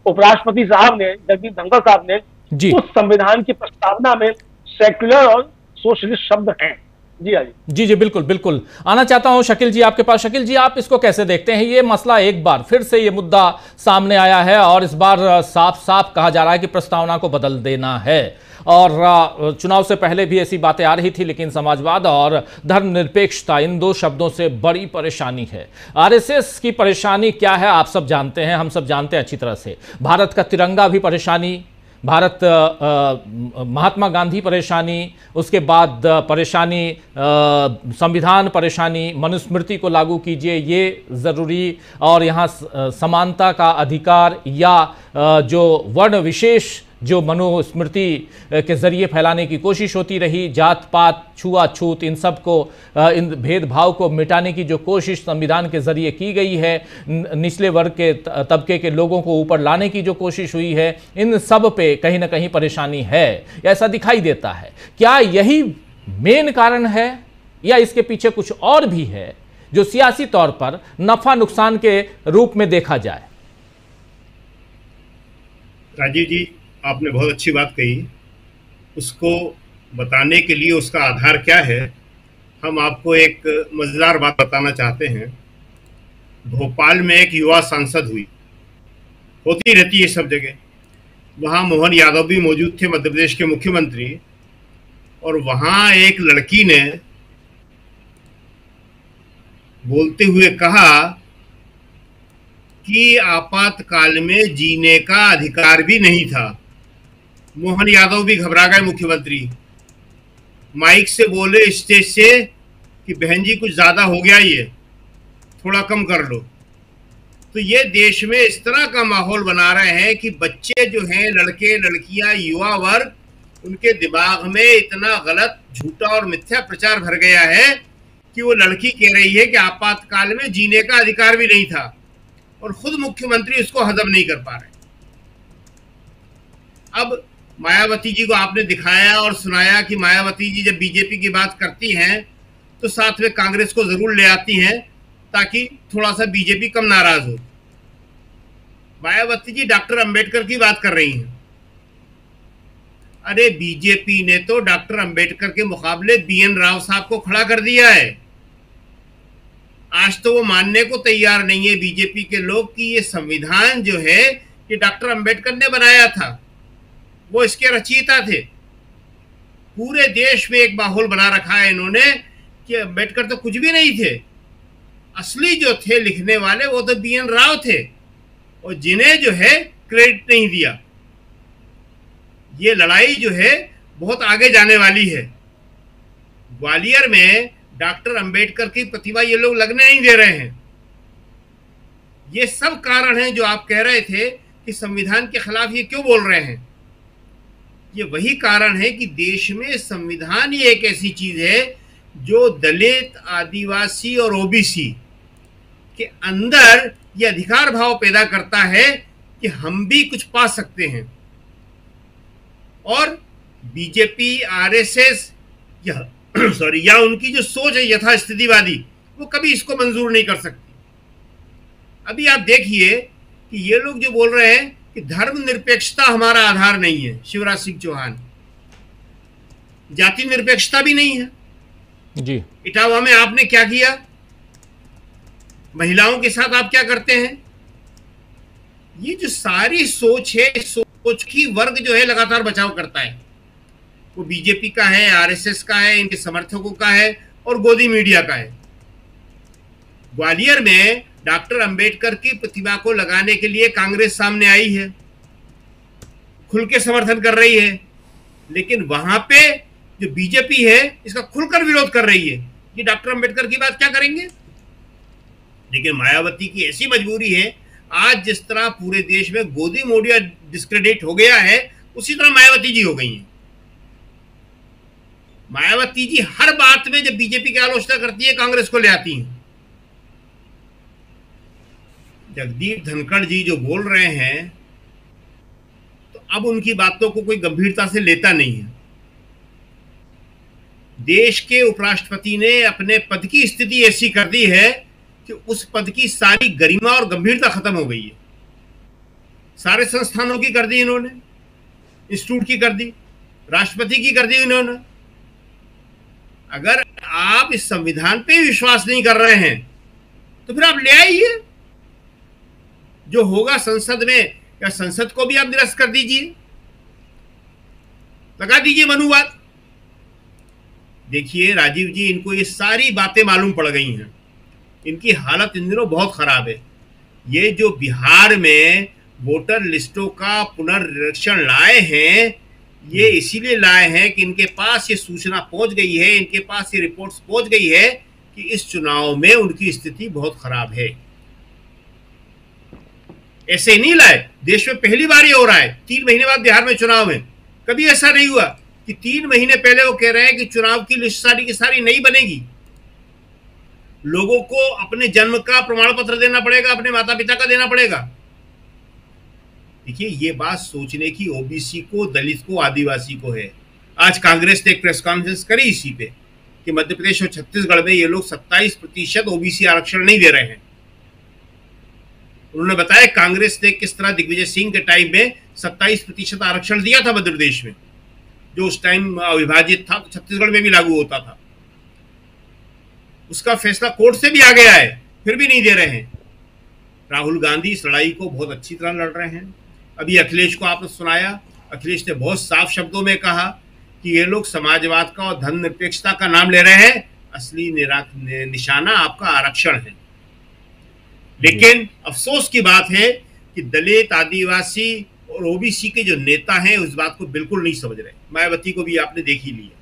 उपराष्ट्रपति साहब ने, जगदीप धनखड़ साहब ने, उस संविधान की प्रस्तावना में सेक्युलर और सोशलिस्ट शब्द हैं। जी हाँ जी
जी बिल्कुल बिल्कुल। आना चाहता हूं शकील जी आपके पास। शकील जी आप इसको कैसे देखते हैं? ये मसला एक बार फिर से ये मुद्दा सामने आया है और इस बार साफ साफ कहा जा रहा है कि प्रस्तावना को बदल देना है, और चुनाव से पहले भी ऐसी बातें आ रही थी, लेकिन समाजवाद और धर्मनिरपेक्षता इन दो शब्दों से बड़ी परेशानी है। आरएसएस की परेशानी क्या है आप सब जानते हैं, हम सब जानते हैं अच्छी तरह से। भारत का तिरंगा भी परेशानी, भारत महात्मा गांधी परेशानी, उसके बाद परेशानी संविधान परेशानी, मनुस्मृति को लागू कीजिए ये ज़रूरी, और यहाँ समानता का अधिकार या जो वर्ण विशेष जो मनुस्मृति के जरिए फैलाने की कोशिश होती रही, जात पात छुआछूत इन सब को, इन भेदभाव को मिटाने की जो कोशिश संविधान के जरिए की गई है, निचले वर्ग के तबके के लोगों को ऊपर लाने की जो कोशिश हुई है, इन सब पे कहीं ना कहीं परेशानी है, ऐसा दिखाई देता है। क्या यही मेन कारण है या इसके पीछे कुछ और भी है जो सियासी तौर पर नफा नुकसान के रूप में देखा जाए?
राजीव जी आपने बहुत अच्छी बात कही। उसको बताने के लिए उसका आधार क्या है, हम आपको एक मजेदार बात बताना चाहते हैं। भोपाल में एक युवा सांसद हुई, होती रहती है सब जगह। वहाँ मोहन यादव भी मौजूद थे, मध्य प्रदेश के मुख्यमंत्री, और वहाँ एक लड़की ने बोलते हुए कहा कि आपातकाल में जीने का अधिकार भी नहीं था। मोहन यादव भी घबरा गए, मुख्यमंत्री माइक से बोले स्टेज से कि बहन जी कुछ ज्यादा हो गया, ये थोड़ा कम कर लो। तो ये देश में इस तरह का माहौल बना रहे हैं कि बच्चे जो हैं, लड़के लड़कियां, युवा वर्ग, उनके दिमाग में इतना गलत, झूठा और मिथ्या प्रचार भर गया है कि वो लड़की कह रही है कि आपातकाल में जीने का अधिकार भी नहीं था, और खुद मुख्यमंत्री उसको हजम नहीं कर पा रहे। अब मायावती जी को आपने दिखाया और सुनाया कि मायावती जी जब बीजेपी की बात करती हैं तो साथ में कांग्रेस को जरूर ले आती हैं ताकि थोड़ा सा बीजेपी कम नाराज हो। मायावती जी डॉक्टर अंबेडकर की बात कर रही हैं। अरे बीजेपी ने तो डॉक्टर अंबेडकर के मुकाबले बीएन राव साहब को खड़ा कर दिया है। आज तो वो मानने को तैयार नहीं है बीजेपी के लोग कि ये संविधान जो है ये डॉक्टर अंबेडकर ने बनाया था, वो इसके रचयिता थे। पूरे देश में एक माहौल बना रखा है इन्होंने कि अंबेडकर तो कुछ भी नहीं थे, असली जो थे लिखने वाले वो तो बीएन राव थे, और जिन्हें जो है क्रेडिट नहीं दिया। ये लड़ाई जो है बहुत आगे जाने वाली है। ग्वालियर में डॉक्टर अंबेडकर की प्रतिमा ये लोग लगने नहीं दे रहे हैं। ये सब कारण हैं जो आप कह रहे थे कि संविधान के खिलाफ ये क्यों बोल रहे हैं। ये वही कारण है कि देश में संविधान ही एक ऐसी चीज है जो दलित, आदिवासी और ओबीसी के अंदर ये अधिकार भाव पैदा करता है कि हम भी कुछ पा सकते हैं। और बीजेपी, आरएसएस या सॉरी या उनकी जो सोच है यथास्थितिवादी, वो कभी इसको मंजूर नहीं कर सकती। अभी आप देखिए कि ये लोग जो बोल रहे हैं कि धर्मनिरपेक्षता हमारा आधार नहीं है, शिवराज सिंह चौहान, जाति निरपेक्षता भी नहीं है
जी।
इटावा में आपने क्या किया, महिलाओं के साथ आप क्या करते हैं? ये जो सारी सोच है, सोच की वर्ग जो है लगातार बचाव करता है। वो बीजेपी का है, आरएसएस का है, इनके समर्थकों का है और गोदी मीडिया का है। ग्वालियर में डॉक्टर अंबेडकर की प्रतिमा को लगाने के लिए कांग्रेस सामने आई है, खुल के समर्थन कर रही है, लेकिन वहां पे जो बीजेपी है इसका खुलकर विरोध कर रही है। ये डॉक्टर अंबेडकर की बात क्या करेंगे? लेकिन मायावती की ऐसी मजबूरी है, आज जिस तरह पूरे देश में गोदी मीडिया डिस्क्रेडिट हो गया है, उसी तरह मायावती जी हो गई हैं। मायावती जी हर बात में जब बीजेपी की आलोचना करती है, कांग्रेस को ले आती हैं। जगदीप धनखड़ जी जो बोल रहे हैं, तो अब उनकी बातों को कोई गंभीरता से लेता नहीं है। देश के उपराष्ट्रपति ने अपने पद की स्थिति ऐसी कर दी है कि उस पद की सारी गरिमा और गंभीरता खत्म हो गई है। सारे संस्थानों की कर दी इन्होंने, इंस्टीट्यूट की कर दी, राष्ट्रपति की कर दी इन्होंने। अगर आप इस संविधान पे विश्वास नहीं कर रहे हैं तो फिर आप ले आइए, जो होगा संसद में, या संसद को भी आप निरस्त कर दीजिए, लगा दीजिए मनुवाद। देखिए राजीव जी, इनको ये सारी बातें मालूम पड़ गई हैं, इनकी हालत इन दिनों बहुत खराब है। ये जो बिहार में वोटर लिस्टों का पुनर्निरीक्षण लाए हैं, ये इसीलिए लाए हैं कि इनके पास ये सूचना पहुंच गई है, इनके पास ये रिपोर्ट्स पहुंच गई है कि इस चुनाव में उनकी स्थिति बहुत खराब है। ऐसे नहीं लाए, देश में पहली बार ये हो रहा है। 3 महीने बाद बिहार में चुनाव है, कभी ऐसा नहीं हुआ कि 3 महीने पहले वो कह रहे हैं कि चुनाव की लिस्ट सारी की सारी नहीं बनेगी, लोगों को अपने जन्म का प्रमाण पत्र देना पड़ेगा, अपने माता पिता का देना पड़ेगा। देखिए, ये बात सोचने की ओबीसी को, दलित को, आदिवासी को है। आज कांग्रेस ने एक प्रेस कॉन्फ्रेंस करी इसी पे कि मध्य प्रदेश और छत्तीसगढ़ में ये लोग 27% ओबीसी आरक्षण नहीं दे रहे हैं। उन्होंने बताया कांग्रेस ने किस तरह दिग्विजय सिंह के टाइम में 27% आरक्षण दिया था मध्य प्रदेश में, जो उस टाइम अविभाजित था, तो छत्तीसगढ़ में भी लागू होता था। उसका फैसला कोर्ट से भी आ गया है, फिर भी नहीं दे रहे हैं। राहुल गांधी इस लड़ाई को बहुत अच्छी तरह लड़ रहे हैं। अभी अखिलेश को आपने सुनाया, अखिलेश ने बहुत साफ शब्दों में कहा कि ये लोग समाजवाद का और धर्मनिरपेक्षता का नाम ले रहे हैं, असली निशाना आपका आरक्षण है। लेकिन अफसोस की बात है कि दलित, आदिवासी और ओबीसी के जो नेता हैं उस बात को बिल्कुल नहीं समझ रहे। मायावती को भी आपने देख ही लिया।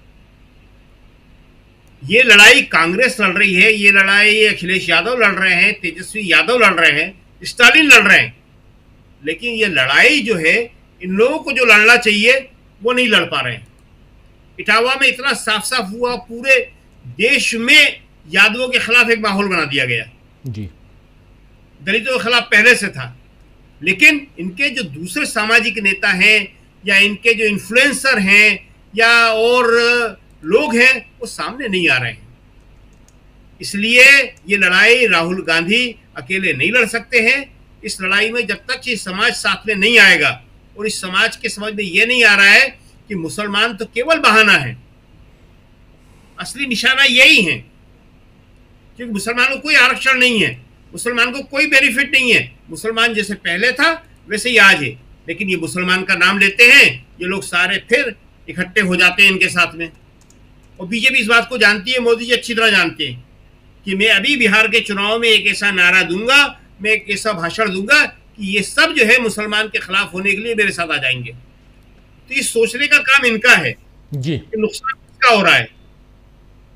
ये लड़ाई कांग्रेस लड़ रही है, ये लड़ाई अखिलेश यादव लड़ रहे हैं, तेजस्वी यादव लड़ रहे हैं, स्टालिन लड़ रहे हैं। लेकिन ये लड़ाई जो है, इन लोगों को जो लड़ना चाहिए वो नहीं लड़ पा रहे हैं। इटावा में इतना साफ साफ हुआ, पूरे देश में यादवों के खिलाफ एक माहौल बना दिया गया
जी।
दलितों के खिलाफ पहले से था, लेकिन इनके जो दूसरे सामाजिक नेता हैं या इनके जो इन्फ्लुएंसर हैं या और लोग हैं, वो सामने नहीं आ रहे हैं। इसलिए ये लड़ाई राहुल गांधी अकेले नहीं लड़ सकते हैं। इस लड़ाई में जब तक ये समाज साथ में नहीं आएगा, और इस समाज के समझ में ये नहीं आ रहा है कि मुसलमान तो केवल बहाना है, असली निशाना यही है, क्योंकि मुसलमानों को कोई आरक्षण नहीं है, मुसलमान को कोई बेनिफिट नहीं है। मुसलमान जैसे पहले था वैसे ही आज है, लेकिन ये मुसलमान का नाम लेते हैं, ये लोग सारे फिर इकट्ठे हो जाते हैं इनके साथ में। और बीजेपी इस बात को जानती है, मोदी जी अच्छी तरह जानते हैं कि मैं अभी बिहार के चुनाव में एक ऐसा नारा दूंगा, मैं एक ऐसा भाषण दूंगा कि ये सब जो है मुसलमान के खिलाफ होने के लिए मेरे साथ आ जाएंगे। तो ये सोचने का काम इनका है
जी
कि नुकसान किसका हो रहा है,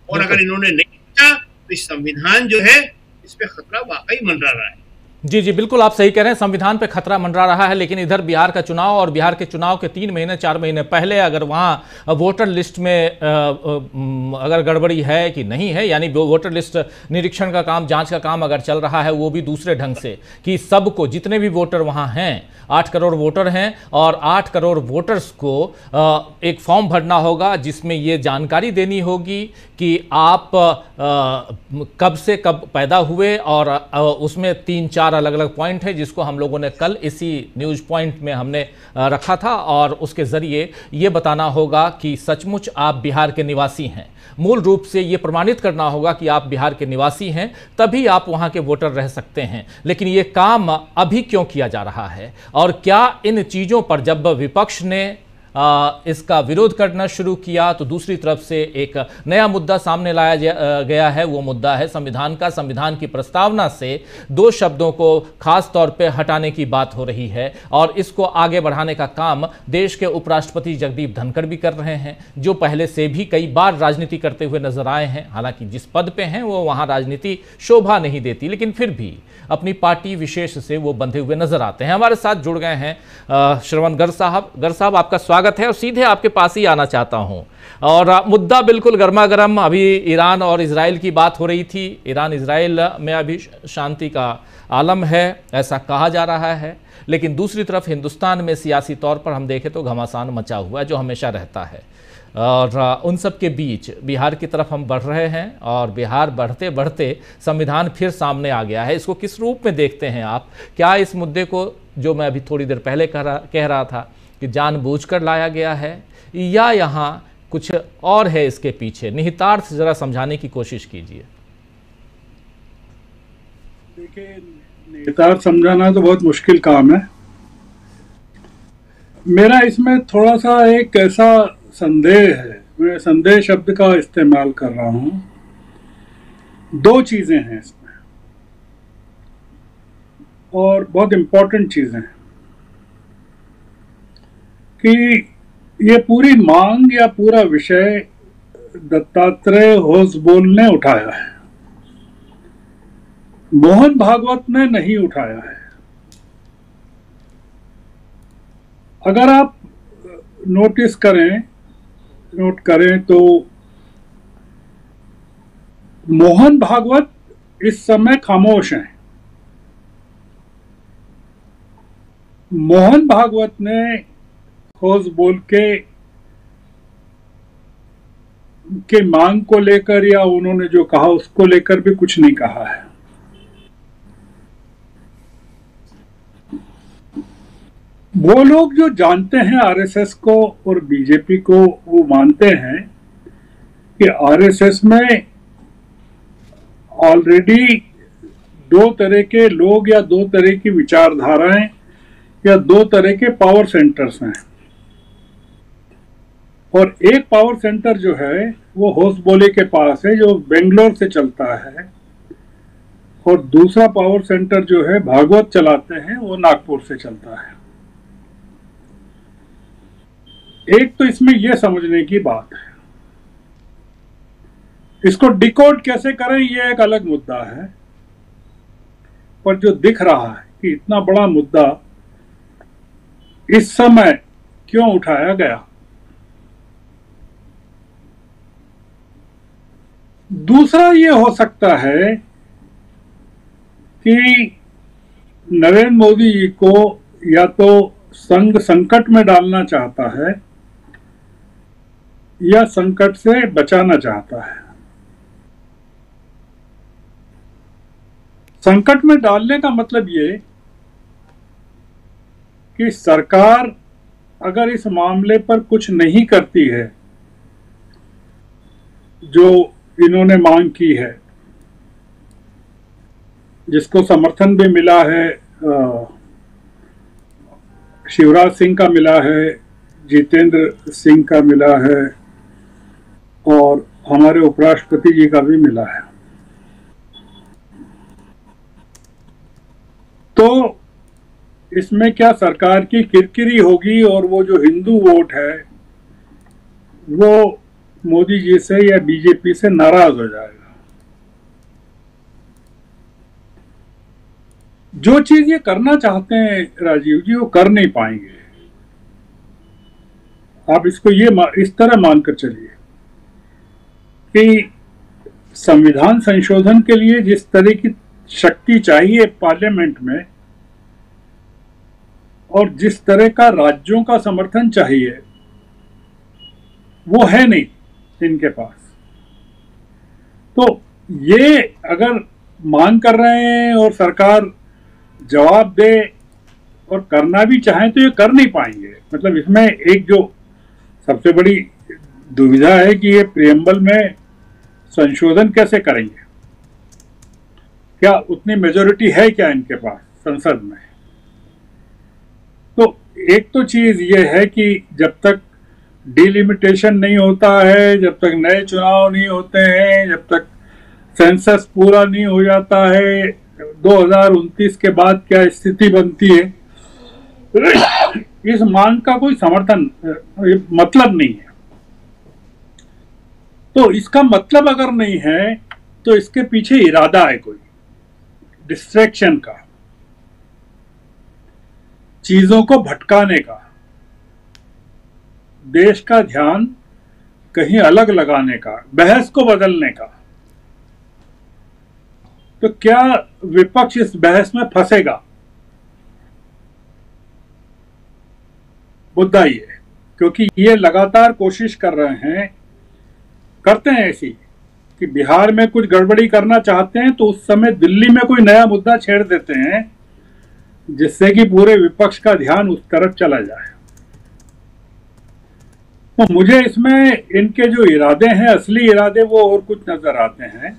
और अगर इन्होंने नहीं सोचा तो इस संविधान जो है, इस पे खतरा वाकई मंडरा रहा है।
जी जी बिल्कुल आप सही कह रहे हैं, संविधान पे खतरा मंडरा रहा है। लेकिन इधर बिहार का चुनाव और बिहार के चुनाव के 3 महीने 4 महीने पहले अगर वहाँ वोटर लिस्ट में अगर गड़बड़ी है कि नहीं है, यानी वोटर लिस्ट निरीक्षण का काम, जांच का काम अगर चल रहा है वो भी दूसरे ढंग से, कि सबको, जितने भी वोटर वहाँ हैं, 8 करोड़ वोटर हैं और 8 करोड़ वोटर्स को एक फॉर्म भरना होगा जिसमें ये जानकारी देनी होगी कि आप कब से कब पैदा हुए, और उसमें 3-4 अलग अलग पॉइंट है जिसको हम लोगों ने कल इसी न्यूज पॉइंट में हमने रखा था, और उसके जरिए ये बताना होगा कि सचमुच आप बिहार के निवासी हैं। मूल रूप से ये प्रमाणित करना होगा कि आप बिहार के निवासी हैं, तभी आप वहां के वोटर रह सकते हैं। लेकिन ये काम अभी क्यों किया जा रहा है, और क्या इन चीज़ों पर जब विपक्ष ने इसका विरोध करना शुरू किया तो दूसरी तरफ से एक नया मुद्दा सामने लाया गया है। वो मुद्दा है संविधान का। संविधान की प्रस्तावना से 2 शब्दों को खास तौर पे हटाने की बात हो रही है, और इसको आगे बढ़ाने का काम देश के उपराष्ट्रपति जगदीप धनखड़ भी कर रहे हैं, जो पहले से भी कई बार राजनीति करते हुए नजर आए हैं। हालांकि जिस पद पे हैं वो वहां राजनीति शोभा नहीं देती, लेकिन फिर भी अपनी पार्टी विशेष से वो बंधे हुए नजर आते हैं। हमारे साथ जुड़ गए हैं श्रवण गर्ग साहब, आपका स्वागत है, और सीधे आपके पास ही आना चाहता हूं। और मुद्दा बिल्कुल गर्मा गर्म, अभी ईरान और इजराइल की बात हो रही थी। ईरान इजराइल में अभी शांति का आलम है, ऐसा कहा जा रहा है, लेकिन दूसरी तरफ हिंदुस्तान में सियासी तौर पर हम देखें तो घमासान मचा हुआ है, जो हमेशा रहता है। और उन सब के बीच बिहार की तरफ हम बढ़ रहे हैं, और बिहार बढ़ते बढ़ते संविधान फिर सामने आ गया है। इसको किस रूप में देखते हैं आप? क्या इस मुद्दे को, जो मैं अभी थोड़ी देर पहले कह रहा था कि जानबूझकर लाया गया है, या यहाँ कुछ और है इसके पीछे? निहितार्थ जरा समझाने की कोशिश कीजिए।
देखिए, निहितार्थ समझाना तो बहुत मुश्किल काम है। मेरा इसमें थोड़ा सा एक ऐसा संदेह है, मैं संदेह शब्द का इस्तेमाल कर रहा हूं। 2 चीजें हैं इसमें, और बहुत इंपॉर्टेंट चीजें हैं, कि ये पूरी मांग या पूरा विषय दत्तात्रेय होसबोल ने उठाया है, मोहन भागवत ने नहीं उठाया है। अगर आप नोट करें तो मोहन भागवत इस समय खामोश हैं। मोहन भागवत ने होसबोल के मांग को लेकर या उन्होंने जो कहा उसको लेकर भी कुछ नहीं कहा है। वो लोग जो जानते हैं आरएसएस को और बीजेपी को, वो मानते हैं कि आरएसएस में ऑलरेडी 2 तरह के लोग या 2 तरह की विचारधाराएं या 2 तरह के पावर सेंटर्स हैं। और एक पावर सेंटर जो है वो होसबोले के पास है, जो बेंगलोर से चलता है, और दूसरा पावर सेंटर जो है भागवत चलाते हैं, वो नागपुर से चलता है। एक तो इसमें यह समझने की बात है, इसको डिकोड कैसे करें ये एक अलग मुद्दा है, पर जो दिख रहा है कि इतना बड़ा मुद्दा इस समय क्यों उठाया गया। दूसरा ये हो सकता है कि नरेंद्र मोदी जी को या तो संघ संकट में डालना चाहता है या संकट से बचाना चाहता है। संकट में डालने का मतलब ये कि सरकार अगर इस मामले पर कुछ नहीं करती है जो इन्होंने मांग की है, जिसको समर्थन भी मिला है, शिवराज सिंह का मिला है, जितेंद्र सिंह का मिला है, और हमारे उपराष्ट्रपति जी का भी मिला है, तो इसमें क्या सरकार की किरकिरी होगी और वो जो हिंदू वोट है वो मोदी जी से या बीजेपी से नाराज हो जाएगा। जो चीज ये करना चाहते हैं राजीव जी, वो कर नहीं पाएंगे। आप इसको इस तरह मानकर चलिए कि संविधान संशोधन के लिए जिस तरह की शक्ति चाहिए पार्लियामेंट में और जिस तरह का राज्यों का समर्थन चाहिए, वो है नहीं इनके पास। तो ये अगर मांग कर रहे हैं और सरकार जवाब दे और करना भी चाहें तो ये कर नहीं पाएंगे। मतलब इसमें एक जो सबसे बड़ी दुविधा है कि ये प्रियम्बल में संशोधन कैसे करेंगे, क्या उतनी मेजोरिटी है क्या इनके पास संसद में। तो एक तो चीज ये है कि जब तक डिलिमिटेशन नहीं होता है, जब तक नए चुनाव नहीं होते हैं, जब तक सेंसस पूरा नहीं हो जाता है, 2029 के बाद क्या स्थिति बनती है, इस मांग का कोई समर्थन मतलब नहीं है। तो इसका मतलब अगर नहीं है तो इसके पीछे इरादा है कोई डिस्ट्रैक्शन का, चीजों को भटकाने का, देश का ध्यान कहीं अलग लगाने का, बहस को बदलने का। तो क्या विपक्ष इस बहस में फंसेगा? मुद्दा ये, क्योंकि ये लगातार कोशिश कर रहे हैं, करते हैं ऐसी कि बिहार में कुछ गड़बड़ी करना चाहते हैं तो उस समय दिल्ली में कोई नया मुद्दा छेड़ देते हैं जिससे कि पूरे विपक्ष का ध्यान उस तरफ चला जाए। तो मुझे इसमें इनके जो इरादे हैं, असली इरादे, वो और कुछ नजर आते हैं।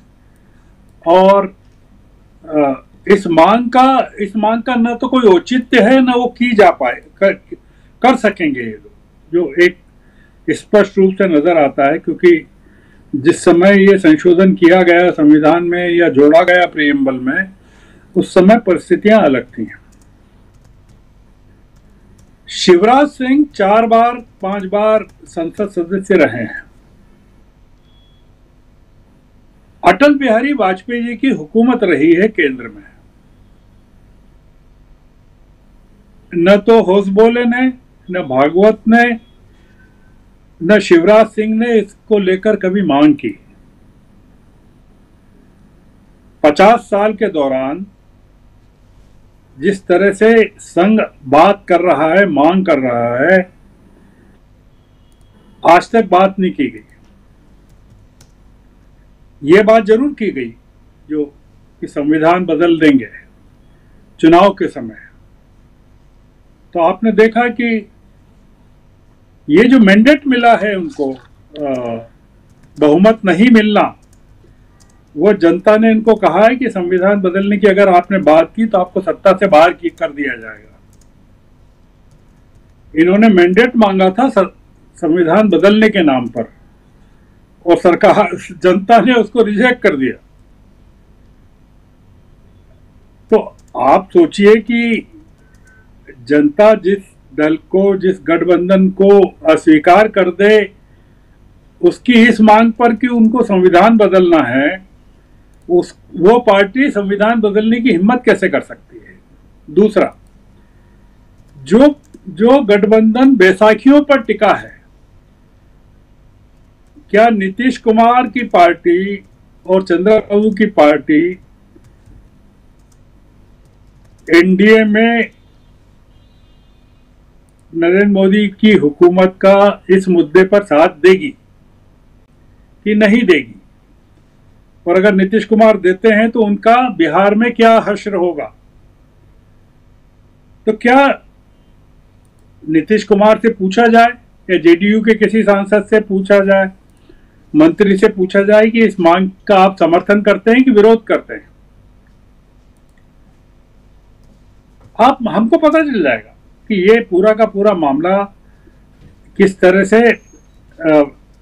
और इस मांग का न तो कोई औचित्य है, न वो की जा पाए, कर सकेंगे ये लोग, जो एक स्पष्ट रूप से नजर आता है। क्योंकि जिस समय ये संशोधन किया गया संविधान में या जोड़ा गया प्रियम्बल में, उस समय परिस्थितियां अलग थी। शिवराज सिंह 4-5 बार संसद सदस्य रहे हैं। अटल बिहारी वाजपेयी जी की हुकूमत रही है केंद्र में। न तो होसबोले ने, न भागवत ने, न शिवराज सिंह ने इसको लेकर कभी मांग की। 50 साल के दौरान जिस तरह से संघ बात कर रहा है, मांग कर रहा है, आज तक बात नहीं की गई। ये बात जरूर की गई जो कि संविधान बदल देंगे चुनाव के समय। तो आपने देखा कि ये जो मैंडेट मिला है उनको, बहुमत नहीं मिलना, वो जनता ने इनको कहा है कि संविधान बदलने की अगर आपने बात की तो आपको सत्ता से बाहर कर दिया जाएगा। इन्होंने मैंडेट मांगा था संविधान बदलने के नाम पर, और सरकार, जनता ने उसको रिजेक्ट कर दिया। तो आप सोचिए कि जनता जिस दल को, जिस गठबंधन को अस्वीकार कर दे, उसकी इस मांग पर कि उनको संविधान बदलना है, वो पार्टी संविधान बदलने की हिम्मत कैसे कर सकती है? दूसरा, जो गठबंधन बैसाखियों पर टिका है, क्या नीतीश कुमार की पार्टी और चंद्रबाबू की पार्टी एनडीए में नरेंद्र मोदी की हुकूमत का इस मुद्दे पर साथ देगी कि नहीं देगी? और अगर नीतीश कुमार देते हैं तो उनका बिहार में क्या हश्र होगा? तो क्या नीतीश कुमार से पूछा जाए या जेडीयू के किसी सांसद से पूछा जाए, मंत्री से पूछा जाए कि इस मांग का आप समर्थन करते हैं कि विरोध करते हैं? हमको पता चल जाएगा कि ये पूरा का पूरा मामला किस तरह से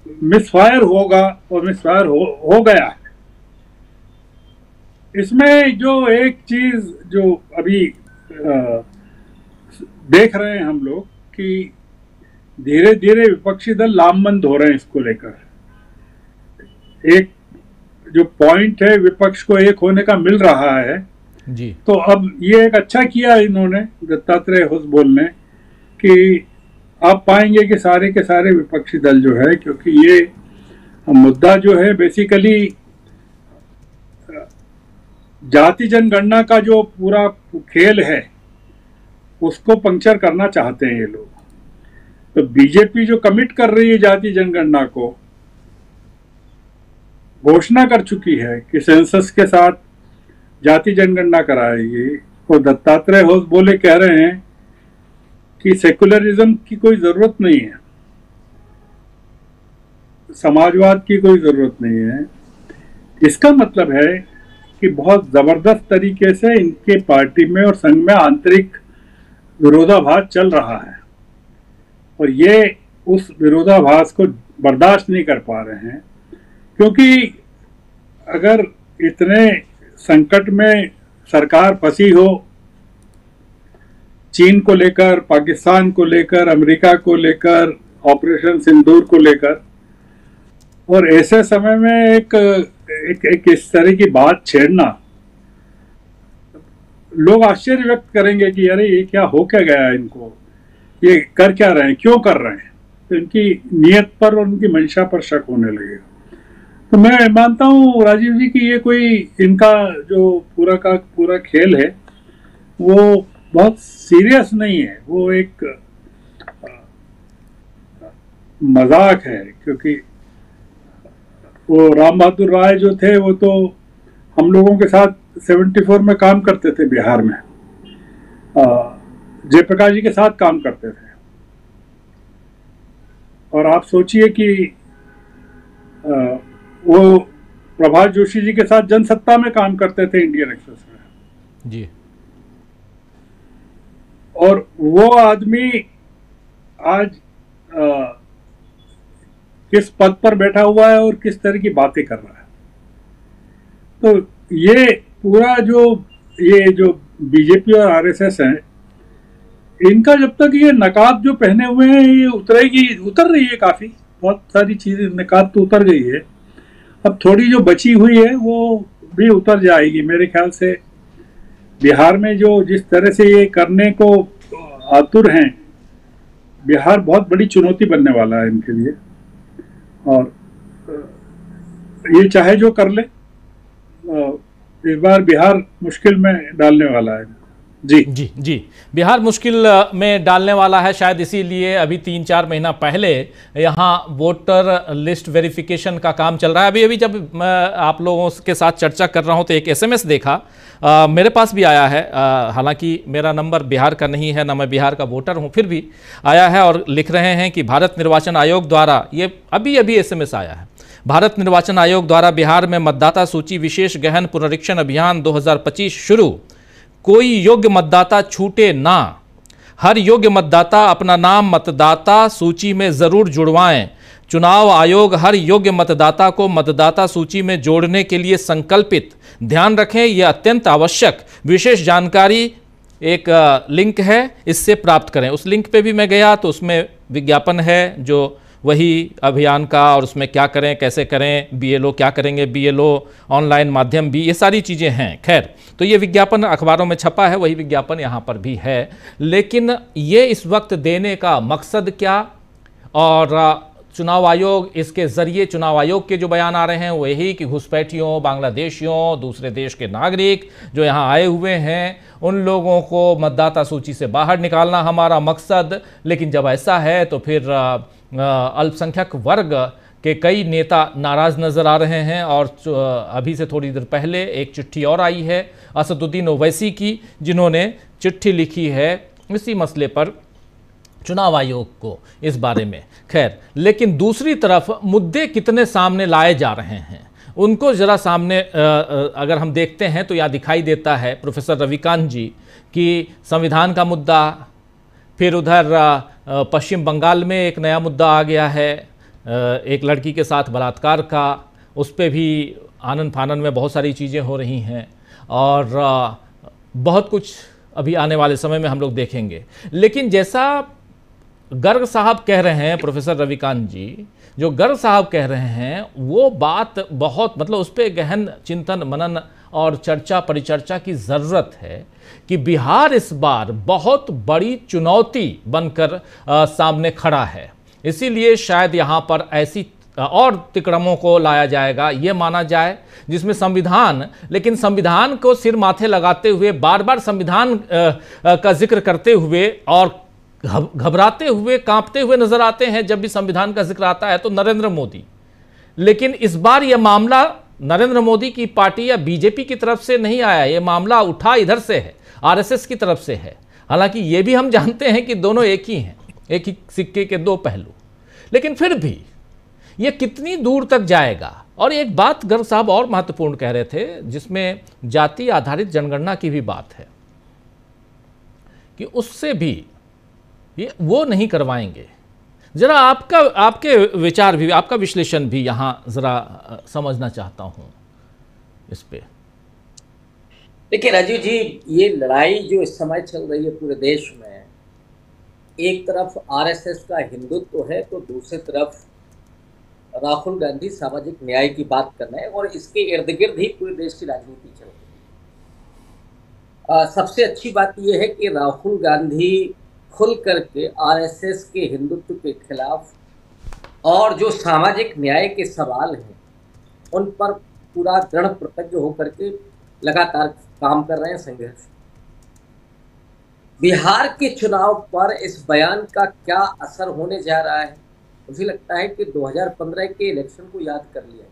मिसफायर होगा, और मिसफायर हो गया है। इसमें जो एक चीज जो अभी देख रहे हैं हम लोग कि धीरे धीरे विपक्षी दल लामबंद हो रहे हैं इसको लेकर। एक जो पॉइंट है विपक्ष को एक होने का मिल रहा है,
जी।
तो अब ये एक अच्छा किया इन्होंने, दत्तात्रेय होसबोल ने, कि आप पाएंगे कि सारे के सारे विपक्षी दल जो है, क्योंकि ये मुद्दा जो है बेसिकली जाति जनगणना का जो पूरा खेल है उसको पंक्चर करना चाहते हैं ये लोग। तो बीजेपी जो कमिट कर रही है जाति जनगणना को, घोषणा कर चुकी है कि सेंसस के साथ जाति जनगणना कराएगी, और दत्तात्रेय होसबोले कह रहे हैं कि सेकुलरिज्म की कोई जरूरत नहीं है, समाजवाद की कोई जरूरत नहीं है। इसका मतलब है कि बहुत जबरदस्त तरीके से इनके पार्टी में और संघ में आंतरिक विरोधाभास चल रहा है, और ये उस विरोधाभास को बर्दाश्त नहीं कर पा रहे हैं। क्योंकि अगर इतने संकट में सरकार फंसी हो, चीन को लेकर, पाकिस्तान को लेकर, अमेरिका को लेकर, ऑपरेशन सिंदूर को लेकर, और ऐसे समय में एक इस तरह की बात छेड़ना, लोग आश्चर्य व्यक्त करेंगे कि अरे ये क्या हो क्या गया इनको, ये कर क्या रहे हैं, क्यों कर रहे हैं। तो इनकी नीयत पर और उनकी मंशा पर शक होने लगेगा। तो मैं मानता हूँ राजीव जी कि ये कोई इनका जो पूरा का पूरा खेल है वो बहुत सीरियस नहीं है, वो एक मजाक है। क्योंकि वो राम बहादुर राय जो थे वो तो हम लोगों के साथ 74 में काम करते थे बिहार में, जयप्रकाश जी के साथ काम करते थे। और आप सोचिए कि वो प्रभात जोशी जी के साथ जनसत्ता में काम करते थे, इंडियन एक्सप्रेस में
जी।
और वो आदमी आज किस पद पर बैठा हुआ है और किस तरह की बातें कर रहा है। तो ये पूरा जो बीजेपी और आरएसएस है, इनका जब तक ये नकाब जो पहने हुए हैं ये उतर रही है, काफी बहुत सारी चीजें नकाब तो उतर गई है, अब थोड़ी जो बची हुई है वो भी उतर जाएगी मेरे ख्याल से। बिहार में जो जिस तरह से ये करने को आतुर हैं, बिहार बहुत बड़ी चुनौती बनने वाला है इनके लिए, और ये चाहे जो कर ले, इस बार बिहार मुश्किल में डालने वाला है। जी,
बिहार मुश्किल में डालने वाला है। शायद इसीलिए अभी 3-4 महीना पहले यहाँ वोटर लिस्ट वेरिफिकेशन का काम चल रहा है। अभी जब मैं आप लोगों के साथ चर्चा कर रहा हूँ तो एक SMS देखा, मेरे पास भी आया है। हालांकि मेरा नंबर बिहार का नहीं है, ना मैं बिहार का वोटर हूँ, फिर भी आया है और लिख रहे हैं कि भारत निर्वाचन आयोग द्वारा, ये अभी SMS आया है, भारत निर्वाचन आयोग द्वारा बिहार में मतदाता सूची विशेष गहन पुनरीक्षण अभियान 2025 शुरू। कोई योग्य मतदाता छूटे ना, हर योग्य मतदाता अपना नाम मतदाता सूची में जरूर जुड़वाएं। चुनाव आयोग हर योग्य मतदाता को मतदाता सूची में जोड़ने के लिए संकल्पित। ध्यान रखें, यह अत्यंत आवश्यक। विशेष जानकारी एक लिंक है, इससे प्राप्त करें। उस लिंक पे भी मैं गया तो उसमें विज्ञापन है जो वही अभियान का, और उसमें क्या करें, कैसे करें, BLO क्या करेंगे, BLO ऑनलाइन माध्यम भी, ये सारी चीज़ें हैं। खैर, तो ये विज्ञापन अखबारों में छपा है, वही विज्ञापन यहाँ पर भी है। लेकिन ये इस वक्त देने का मकसद क्या, और चुनाव आयोग, इसके ज़रिए चुनाव आयोग के जो बयान आ रहे हैं वो यही कि घुसपैठियों, बांग्लादेशियों, दूसरे देश के नागरिक जो यहाँ आए हुए हैं, उन लोगों को मतदाता सूची से बाहर निकालना हमारा मकसद। लेकिन जब ऐसा है तो फिर अल्पसंख्यक वर्ग के कई नेता नाराज नजर आ रहे हैं। और अभी से थोड़ी देर पहले एक चिट्ठी और आई है असदुद्दीन ओवैसी की, जिन्होंने चिट्ठी लिखी है इसी मसले पर चुनाव आयोग को, इस बारे में। खैर, लेकिन दूसरी तरफ मुद्दे कितने सामने लाए जा रहे हैं उनको जरा सामने अगर हम देखते हैं तो यहाँ दिखाई देता है प्रोफेसर रविकांत जी कि संविधान का मुद्दा, फिर उधर पश्चिम बंगाल में एक नया मुद्दा आ गया है, एक लड़की के साथ बलात्कार का, उस पर भी आनन फानन में बहुत सारी चीज़ें हो रही हैं, और बहुत कुछ अभी आने वाले समय में हम लोग देखेंगे। लेकिन जैसा गर्ग साहब कह रहे हैं, प्रोफेसर रविकांत जी, जो गर्ग साहब कह रहे हैं वो बात बहुत, मतलब उस पर गहन चिंतन मनन और चर्चा परिचर्चा की ज़रूरत है कि बिहार इस बार बहुत बड़ी चुनौती बनकर सामने खड़ा है। इसीलिए शायद यहाँ पर ऐसी और तिकड़मों को लाया जाएगा, ये माना जाए, जिसमें संविधान, लेकिन संविधान को सिर माथे लगाते हुए, बार बार संविधान का जिक्र करते हुए और घबराते हुए, कांपते हुए नजर आते हैं जब भी संविधान का जिक्र आता है तो नरेंद्र मोदी। लेकिन इस बार यह मामला नरेंद्र मोदी की पार्टी या बीजेपी की तरफ से नहीं आया, यह मामला उठा इधर से है, आरएसएस की तरफ से है। हालांकि यह भी हम जानते हैं कि दोनों एक ही हैं, एक ही सिक्के के दो पहलू, लेकिन फिर भी यह कितनी दूर तक जाएगा। और एक बात गर्ग साहब और महत्वपूर्ण कह रहे थे, जिसमें जाति आधारित जनगणना की भी बात है कि उससे भी ये वो नहीं करवाएंगे। जरा आपके विचार भी, आपका विश्लेषण भी यहाँ जरा समझना चाहता हूँ इस पे।
देखिए राजीव जी, ये लड़ाई जो इस समय चल रही है पूरे देश में, एक तरफ आरएसएस का हिंदुत्व है तो दूसरी तरफ राहुल गांधी सामाजिक न्याय की बात कर रहे हैं और इसके इर्द गिर्द ही पूरे देश की राजनीति चल रही है। सबसे अच्छी बात यह है कि राहुल गांधी खुल करके आरएसएस के हिंदुत्व के खिलाफ और जो सामाजिक न्याय के सवाल हैं उन पर पूरा दृढ़ प्रतिज्ञ होकर के लगातार काम कर रहे हैं, संघर्ष। बिहार के चुनाव पर इस बयान का क्या असर होने जा रहा है, मुझे लगता है कि 2015 के इलेक्शन को याद कर लिया जाए।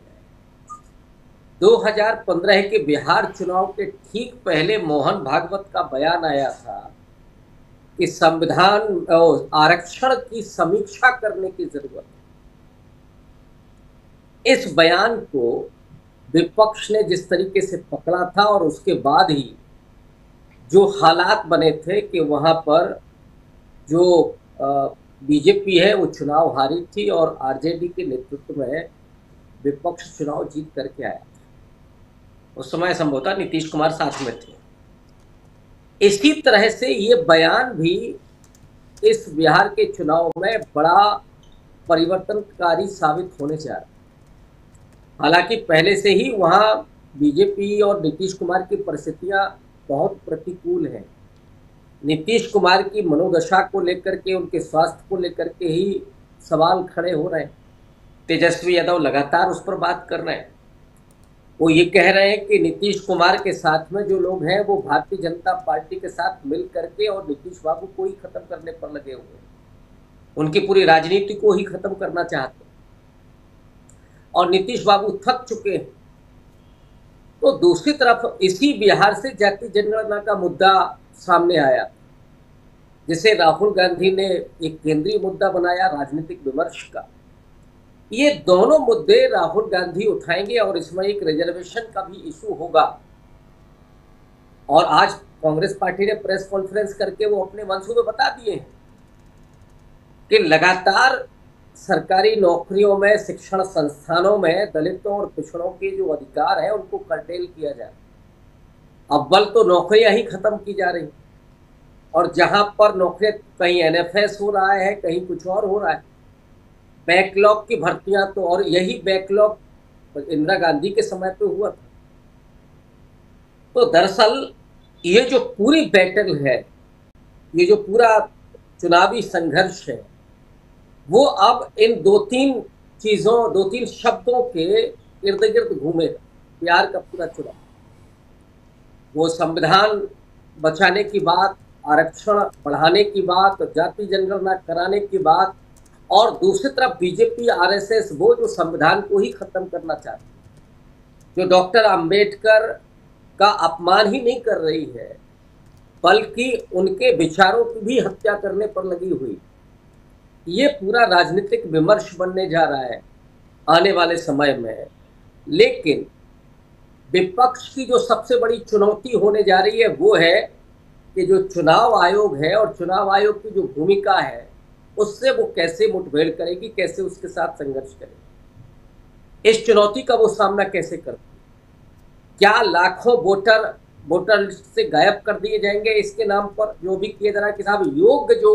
2015 के बिहार चुनाव के ठीक पहले मोहन भागवत का बयान आया था कि संविधान आरक्षण की समीक्षा करने की जरूरत है। इस बयान को विपक्ष ने जिस तरीके से पकड़ा था और उसके बाद ही जो हालात बने थे कि वहां पर जो बीजेपी है वो चुनाव हारी थी और आरजेडी के नेतृत्व में विपक्ष चुनाव जीत करके आया था। उस समय संभवतः नीतीश कुमार साथ में थे। इसी तरह से ये बयान भी इस बिहार के चुनाव में बड़ा परिवर्तनकारी साबित होने जा रहा है। हालांकि पहले से ही वहाँ बीजेपी और नीतीश कुमार की परिस्थितियां बहुत प्रतिकूल हैं। नीतीश कुमार की मनोदशा को लेकर के, उनके स्वास्थ्य को लेकर के ही सवाल खड़े हो रहे हैं। तेजस्वी यादव लगातार उस पर बात कर रहे हैं। वो ये कह रहे हैं कि नीतीश कुमार के साथ में जो लोग हैं वो भारतीय जनता पार्टी के साथ मिल करके और नीतीश बाबू को ही खत्म करने पर लगे हुए हैं, उनकी पूरी राजनीति को ही खत्म करना चाहते हैं और नीतीश बाबू थक चुके हैं। तो दूसरी तरफ इसी बिहार से जाति जनगणना का मुद्दा सामने आया, जिसे राहुल गांधी ने एक केंद्रीय मुद्दा बनाया राजनीतिक विमर्श का। ये दोनों मुद्दे राहुल गांधी उठाएंगे और इसमें एक रिजर्वेशन का भी इशू होगा। और आज कांग्रेस पार्टी ने प्रेस कॉन्फ्रेंस करके वो अपने मंसूबे बता दिए हैं कि लगातार सरकारी नौकरियों में, शिक्षण संस्थानों में दलितों और पिछड़ों के जो अधिकार है उनको कर्टेल किया जाए। अव्वल तो नौकरियां ही खत्म की जा रही और जहां पर नौकरियां कहीं एनएफएस हो रहा है, कहीं कुछ और हो रहा है। बैकलॉग की भर्तियां तो, और यही बैकलॉग इंदिरा गांधी के समय पे हुआ था। तो दरअसल ये जो पूरी बैटल है, ये जो पूरा चुनावी संघर्ष है, वो अब इन दो तीन शब्दों के इर्द गिर्द घूमेगा। बिहार का पूरा चुनाव, वो संविधान बचाने की बात, आरक्षण बढ़ाने की बात, जाति जनगणना कराने की बात, और दूसरी तरफ बीजेपी आरएसएस वो जो संविधान को ही खत्म करना चाहती है, जो डॉक्टर अंबेडकर का अपमान ही नहीं कर रही है बल्कि उनके विचारों की भी हत्या करने पर लगी हुई। ये पूरा राजनीतिक विमर्श बनने जा रहा है आने वाले समय में। लेकिन विपक्ष की जो सबसे बड़ी चुनौती होने जा रही है वो है कि जो चुनाव आयोग है और चुनाव आयोग की जो भूमिका है उससे वो कैसे मुठभेड़ करेगी, कैसे उसके साथ संघर्ष करेगी, इस चुनौती का वो सामना कैसे करती। क्या लाखों वोटर लिस्ट से गायब कर दिए जाएंगे इसके नाम पर जो भी किया जा रहा है कि साहब योग्य जो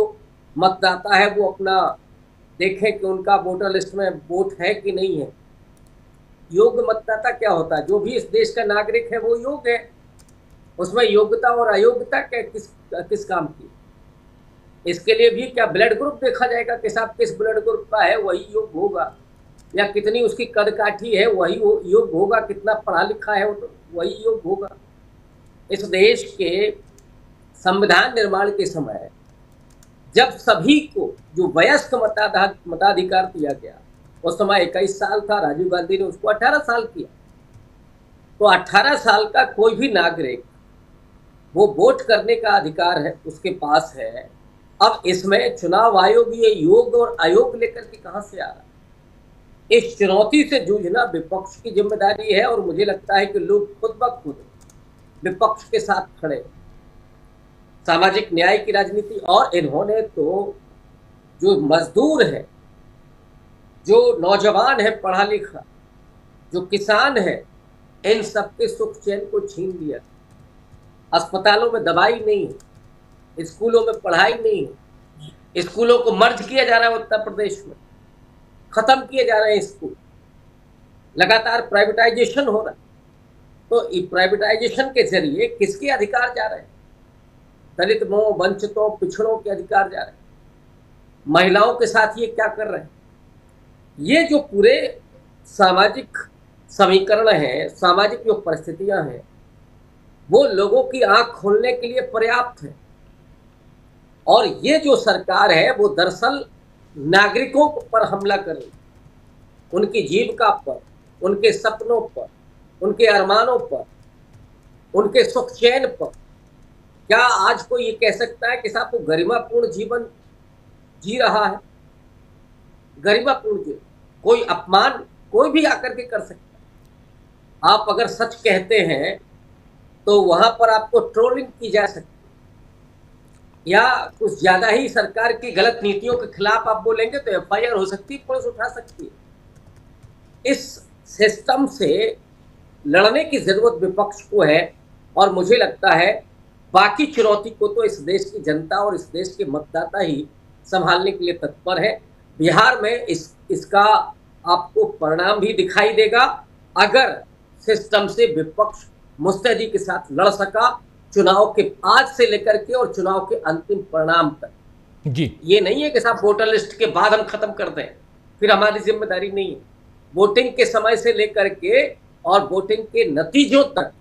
मतदाता है वो अपना देखें कि उनका वोटर लिस्ट में वोट है कि नहीं है। योग्य मतदाता क्या होता है? जो भी इस देश का नागरिक है वो योग्य है। उसमें योग्यता और अयोग्यता क्या किस काम की? इसके लिए भी क्या ब्लड ग्रुप देखा जाएगा कि साहब किस ब्लड ग्रुप का है वही योग्य होगा, या कितनी उसकी कद काठी है वही योग्य होगा, कितना पढ़ा लिखा है वही योग्य होगा? इस देश के संविधान निर्माण के समय जब सभी को जो वयस्क मताधिकार दिया गया, उस समय 21 साल था, राजीव गांधी ने उसको 18 साल किया। तो 18 साल का कोई भी नागरिक वो वोट करने का अधिकार है उसके पास है। अब इसमें चुनाव आयोग ये योग्य और अयोग्य लेकर के कहां से आ रहा है? इस चुनौती से जूझना विपक्ष की जिम्मेदारी है, और मुझे लगता है कि लोग खुद ब खुद विपक्ष के साथ खड़े। सामाजिक न्याय की राजनीति, और इन्होंने तो जो मजदूर है, जो नौजवान है पढ़ा लिखा, जो किसान है, इन सबके सुख चैन को छीन लिया। अस्पतालों में दवाई नहीं है, स्कूलों में पढ़ाई नहीं है, स्कूलों को मर्ज किया जा रहा है उत्तर प्रदेश में, खत्म किए जा रहे हैं स्कूल, लगातार प्राइवेटाइजेशन हो रहा है। तो प्राइवेटाइजेशन के जरिए किसके अधिकार जा रहे हैं? दलितों, वंचितों, पिछड़ों के अधिकार जा रहे हैं। महिलाओं के साथ ये क्या कर रहे हैं? ये जो पूरे सामाजिक समीकरण है, सामाजिक जो परिस्थितियां हैं, वो लोगों की आंख खोलने के लिए पर्याप्त है। और ये जो सरकार है वो दरअसल नागरिकों पर हमला कर रही है, उनकी जीविका पर, उनके सपनों पर, उनके अरमानों पर, उनके सुख चैन पर। क्या आज कोई ये कह सकता है कि साहब वो गरिमापूर्ण जीवन जी रहा है? गरिमापूर्ण जीवन, कोई अपमान कोई भी आकर के कर सकता है। आप अगर सच कहते हैं तो वहां पर आपको ट्रोलिंग की जा सकती है, या कुछ ज्यादा ही सरकार की गलत नीतियों के खिलाफ आप बोलेंगे तो एफआईआर हो सकती है, पुलिस उठा सकती है। इस सिस्टम से लड़ने की जरूरत विपक्ष को है, और मुझे लगता है बाकी चुनौती को तो इस देश की जनता और इस देश के मतदाता ही संभालने के लिए तत्पर है। बिहार में इसका आपको परिणाम भी दिखाई देगा अगर सिस्टम से विपक्ष मुस्तैदी के साथ लड़ सका, चुनाव के आज से लेकर के और चुनाव के अंतिम परिणाम तक।
जी, ये
नहीं है कि साहब वोटर लिस्ट के बाद हम खत्म कर दें, फिर हमारी जिम्मेदारी नहीं है। वोटिंग के समय से लेकर के और वोटिंग के नतीजों तक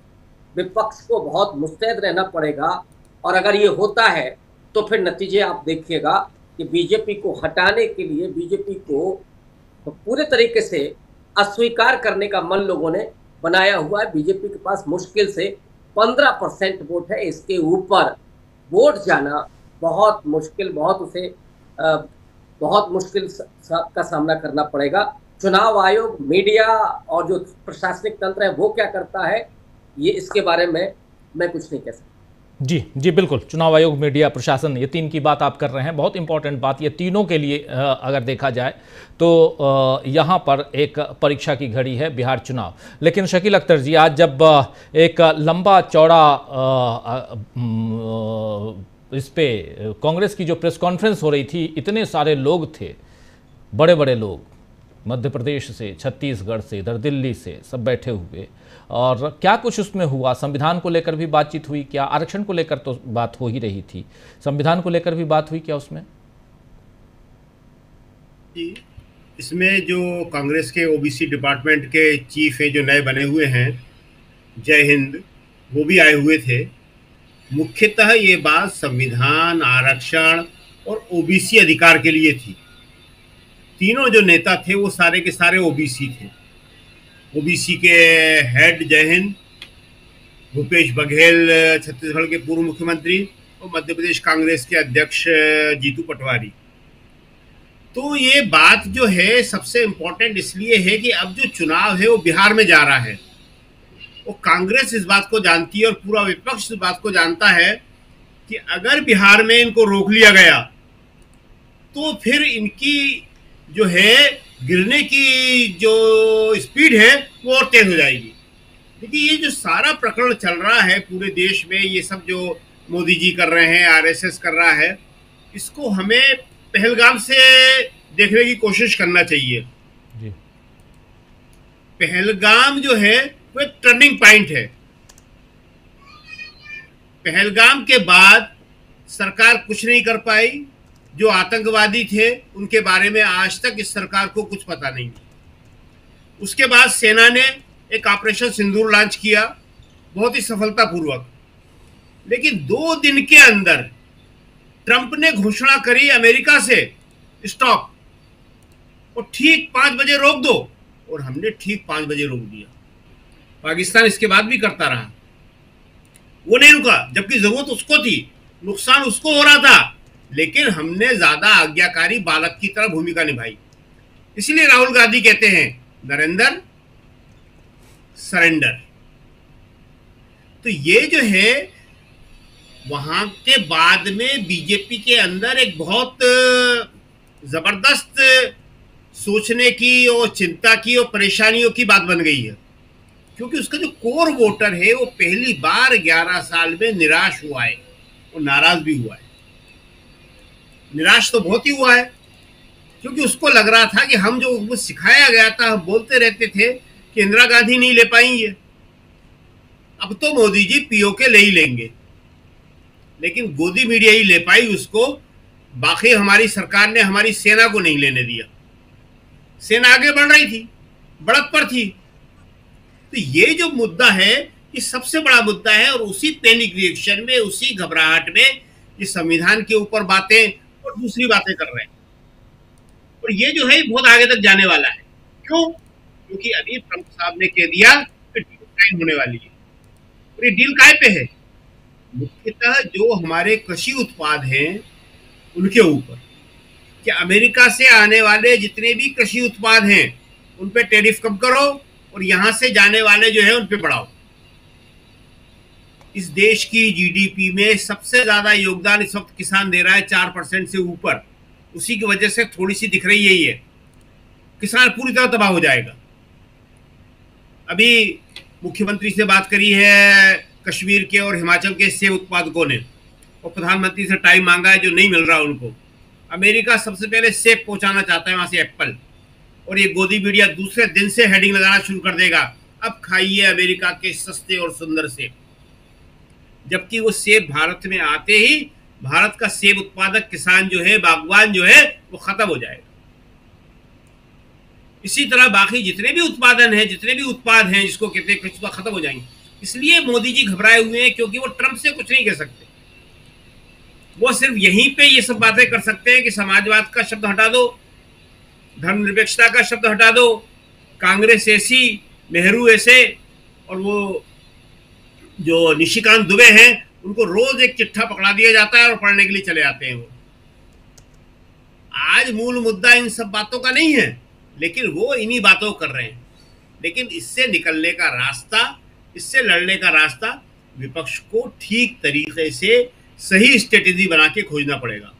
विपक्ष को बहुत मुस्तैद रहना पड़ेगा। और अगर ये होता है तो फिर नतीजे आप देखिएगा कि बीजेपी को हटाने के लिए, बीजेपी को पूरे तरीके से अस्वीकार करने का मन लोगों ने बनाया हुआ है। बीजेपी के पास मुश्किल से 15% वोट है, इसके ऊपर वोट जाना बहुत मुश्किल, बहुत मुश्किल का सामना करना पड़ेगा। चुनाव आयोग, मीडिया और जो प्रशासनिक तंत्र है वो क्या करता है, ये इसके बारे में मैं कुछ नहीं कह सकता।
जी बिल्कुल, चुनाव आयोग, मीडिया, प्रशासन, ये तीन की बात आप कर रहे हैं। बहुत इंपॉर्टेंट बात, ये तीनों के लिए अगर देखा जाए तो यहाँ पर एक परीक्षा की घड़ी है बिहार चुनाव। लेकिन शकील अख्तर जी, आज जब एक लंबा चौड़ा इस पे कांग्रेस की जो प्रेस कॉन्फ्रेंस हो रही थी, इतने सारे लोग थे, बड़े बड़े लोग, मध्य प्रदेश से, छत्तीसगढ़ से, इधर दिल्ली से, सब बैठे हुए, और क्या कुछ उसमें हुआ? संविधान को लेकर भी बातचीत हुई क्या? आरक्षण को लेकर तो बात हो ही रही थी, संविधान को लेकर भी बात हुई क्या उसमें?
जी, इसमें जो कांग्रेस के ओबीसी डिपार्टमेंट के चीफ हैं, जो नए बने हुए हैं, जय हिंद, वो भी आए हुए थे। मुख्यतः ये बात संविधान, आरक्षण और ओबीसी अधिकार के लिए थी। तीनों जो नेता थे वो सारे के सारे ओबीसी थे। ओबीसी के हेड जय हिंद, भूपेश बघेल छत्तीसगढ़ के पूर्व मुख्यमंत्री, और मध्य प्रदेश कांग्रेस के अध्यक्ष जीतू पटवारी। तो ये बात जो है सबसे इम्पोर्टेंट इसलिए है कि अब जो चुनाव है वो बिहार में जा रहा है, वो कांग्रेस इस बात को जानती है और पूरा विपक्ष इस बात को जानता है कि अगर बिहार में इनको रोक लिया गया तो फिर इनकी जो है गिरने की जो स्पीड है वो और तेज हो जाएगी। देखिए, ये जो सारा प्रकरण चल रहा है पूरे देश में, ये सब जो मोदी जी कर रहे हैं, आरएसएस कर रहा है, इसको हमें पहलगाम से देखने की कोशिश करना चाहिए।
जी।
पहलगाम जो है वो एक टर्निंग पॉइंट है। पहलगाम के बाद सरकार कुछ नहीं कर पाई। जो आतंकवादी थे उनके बारे में आज तक इस सरकार को कुछ पता नहीं। उसके बाद सेना ने एक ऑपरेशन सिंदूर लॉन्च किया, बहुत ही सफलतापूर्वक। लेकिन 2 दिन के अंदर ट्रंप ने घोषणा करी अमेरिका से स्टॉप, और ठीक 5 बजे रोक दो, और हमने ठीक 5 बजे रोक दिया। पाकिस्तान इसके बाद भी करता रहा, वो नहीं रुका, जबकि जरूरत उसको थी, नुकसान उसको हो रहा था, लेकिन हमने ज्यादा आज्ञाकारी बालक की तरह भूमिका निभाई। इसलिए राहुल गांधी कहते हैं नरेंद्र सरेंडर। तो ये जो है वहां के बाद में बीजेपी के अंदर एक बहुत जबरदस्त सोचने की और चिंता की और परेशानियों की बात बन गई है, क्योंकि उसका जो कोर वोटर है वो पहली बार 11 साल में निराश हुआ है और नाराज भी हुआ है। निराश तो बहुत ही हुआ है, क्योंकि उसको लग रहा था कि हम जो उसको सिखाया गया था, हम बोलते रहते थे कि इंदिरा गांधी नहीं ले पाएंगे, अब तो मोदी जी पीओके ले ही लेंगे। लेकिन गोदी मीडिया ही ले पाई उसको, बाकी हमारी सरकार ने हमारी सेना को नहीं लेने दिया। सेना आगे बढ़ रही थी, बढ़त पर थी। तो ये जो मुद्दा है ये सबसे बड़ा मुद्दा है, और उसी पैनिक रिएक्शन में, उसी घबराहट में ये संविधान के ऊपर बातें और दूसरी बातें कर रहे हैं। और ये जो है बहुत आगे तक जाने वाला है। क्यों? क्योंकि अभी ट्रंप साहब ने कह दिया कि डील साइन होने वाली है। और ये डील काय पे है? मुख्यतः जो हमारे कृषि उत्पाद हैं उनके ऊपर, कि अमेरिका से आने वाले जितने भी कृषि उत्पाद हैं उन पे टैरिफ कम करो, और यहां से जाने वाले जो है उन पे बढ़ाओ। इस देश की जीडीपी में सबसे ज्यादा योगदान इस वक्त किसान दे रहा है, 4% से ऊपर। उसी की वजह से थोड़ी सी दिख रही है ये, किसान पूरी तरह तबाह हो जाएगा। अभी मुख्यमंत्री से बात करी है कश्मीर के और हिमाचल के सेब उत्पादकों ने, और प्रधानमंत्री से टाइम मांगा है जो नहीं मिल रहा उनको। अमेरिका सबसे पहले सेब पहुंचाना चाहता है वहां से, एप्पल, और ये गोदी मीडिया दूसरे दिन से हेडिंग लगाना शुरू कर देगा, अब खाइए अमेरिका के सस्ते और सुंदर सेब। जबकि वो सेब भारत में आते ही भारत का सेब उत्पादक किसान जो है, बागवान जो है, वो खत्म हो जाएगा। इसी तरह बाकी जितने भी उत्पादन है, जितने भी उत्पाद हैं जिसको कहते हैं कृषि, खत्म हो जाएंगे। इसलिए मोदी जी घबराए हुए हैं, क्योंकि वो ट्रंप से कुछ नहीं कह सकते। वो सिर्फ यहीं पे ये सब बातें कर सकते हैं कि समाजवाद का शब्द हटा दो, धर्मनिरपेक्षता का शब्द हटा दो, कांग्रेस ऐसी, नेहरू ऐसे, और वो जो निशिकांत दुबे हैं उनको रोज एक चिट्ठा पकड़ा दिया जाता है और पढ़ने के लिए चले आते हैं वो। आज मूल मुद्दा इन सब बातों का नहीं है, लेकिन वो इन्हीं बातों कर रहे हैं। लेकिन इससे निकलने का रास्ता, इससे लड़ने का रास्ता विपक्ष को ठीक तरीके से सही स्ट्रेटेजी बना के खोजना पड़ेगा।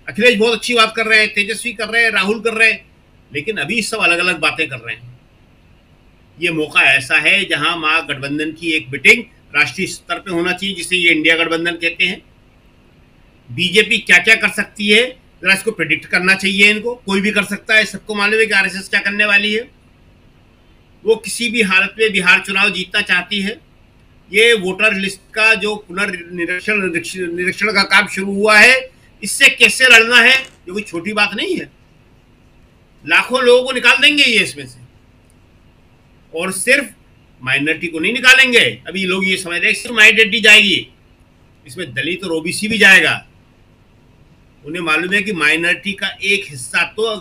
अखिलेश बहुत अच्छी बात कर रहे हैं, तेजस्वी कर रहे हैं, राहुल कर रहे हैं, लेकिन अभी सब अलग अलग बातें कर रहे हैं। ये मौका ऐसा है जहां महागठबंधन की एक मीटिंग राष्ट्रीय स्तर पे होना चाहिए, जिसे ये इंडिया गठबंधन कहते हैं। बीजेपी क्या क्या कर सकती है जरा इसको प्रेडिक्ट करना चाहिए इनको। कोई भी कर सकता है, सबको मालूम है कि आरएसएस क्या करने वाली है। वो किसी भी हालत में बिहार चुनाव जीतना चाहती है। ये वोटर लिस्ट का जो निरीक्षण का काम शुरू हुआ है, इससे कैसे लड़ना है ये कोई छोटी बात नहीं है। लाखों लोगों को निकाल देंगे ये इसमें से, और सिर्फ माइनॉरिटी को नहीं निकालेंगे। अभी लोग ये समझ रहे हैं सिर्फ माइनॉरिटी जाएगी, इसमें दलित और ओबीसी भी जाएगा। उन्हें मालूम है कि माइनॉरिटी का एक हिस्सा तो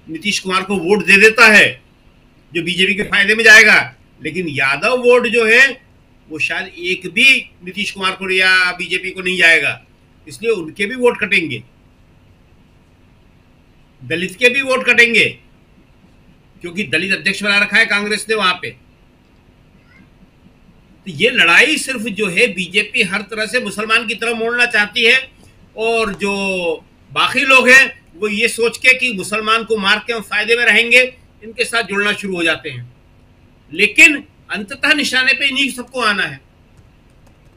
नीतीश कुमार को वोट दे देता है, जो बीजेपी के फायदे में जाएगा, लेकिन यादव वोट जो है वो शायद एक भी नीतीश कुमार को या बीजेपी को नहीं जाएगा, इसलिए उनके भी वोट कटेंगे, दलित के भी वोट कटेंगे, क्योंकि दलित अध्यक्ष बना रखा है कांग्रेस ने वहां पे। तो ये लड़ाई सिर्फ जो है बीजेपी हर तरह से मुसलमान की तरफ मोड़ना चाहती है, और जो बाकी लोग हैं वो ये सोच के कि मुसलमान को मार के हम फायदे में रहेंगे, इनके साथ जुड़ना शुरू हो जाते हैं। लेकिन अंततः निशाने पे इन्हीं सबको आना है।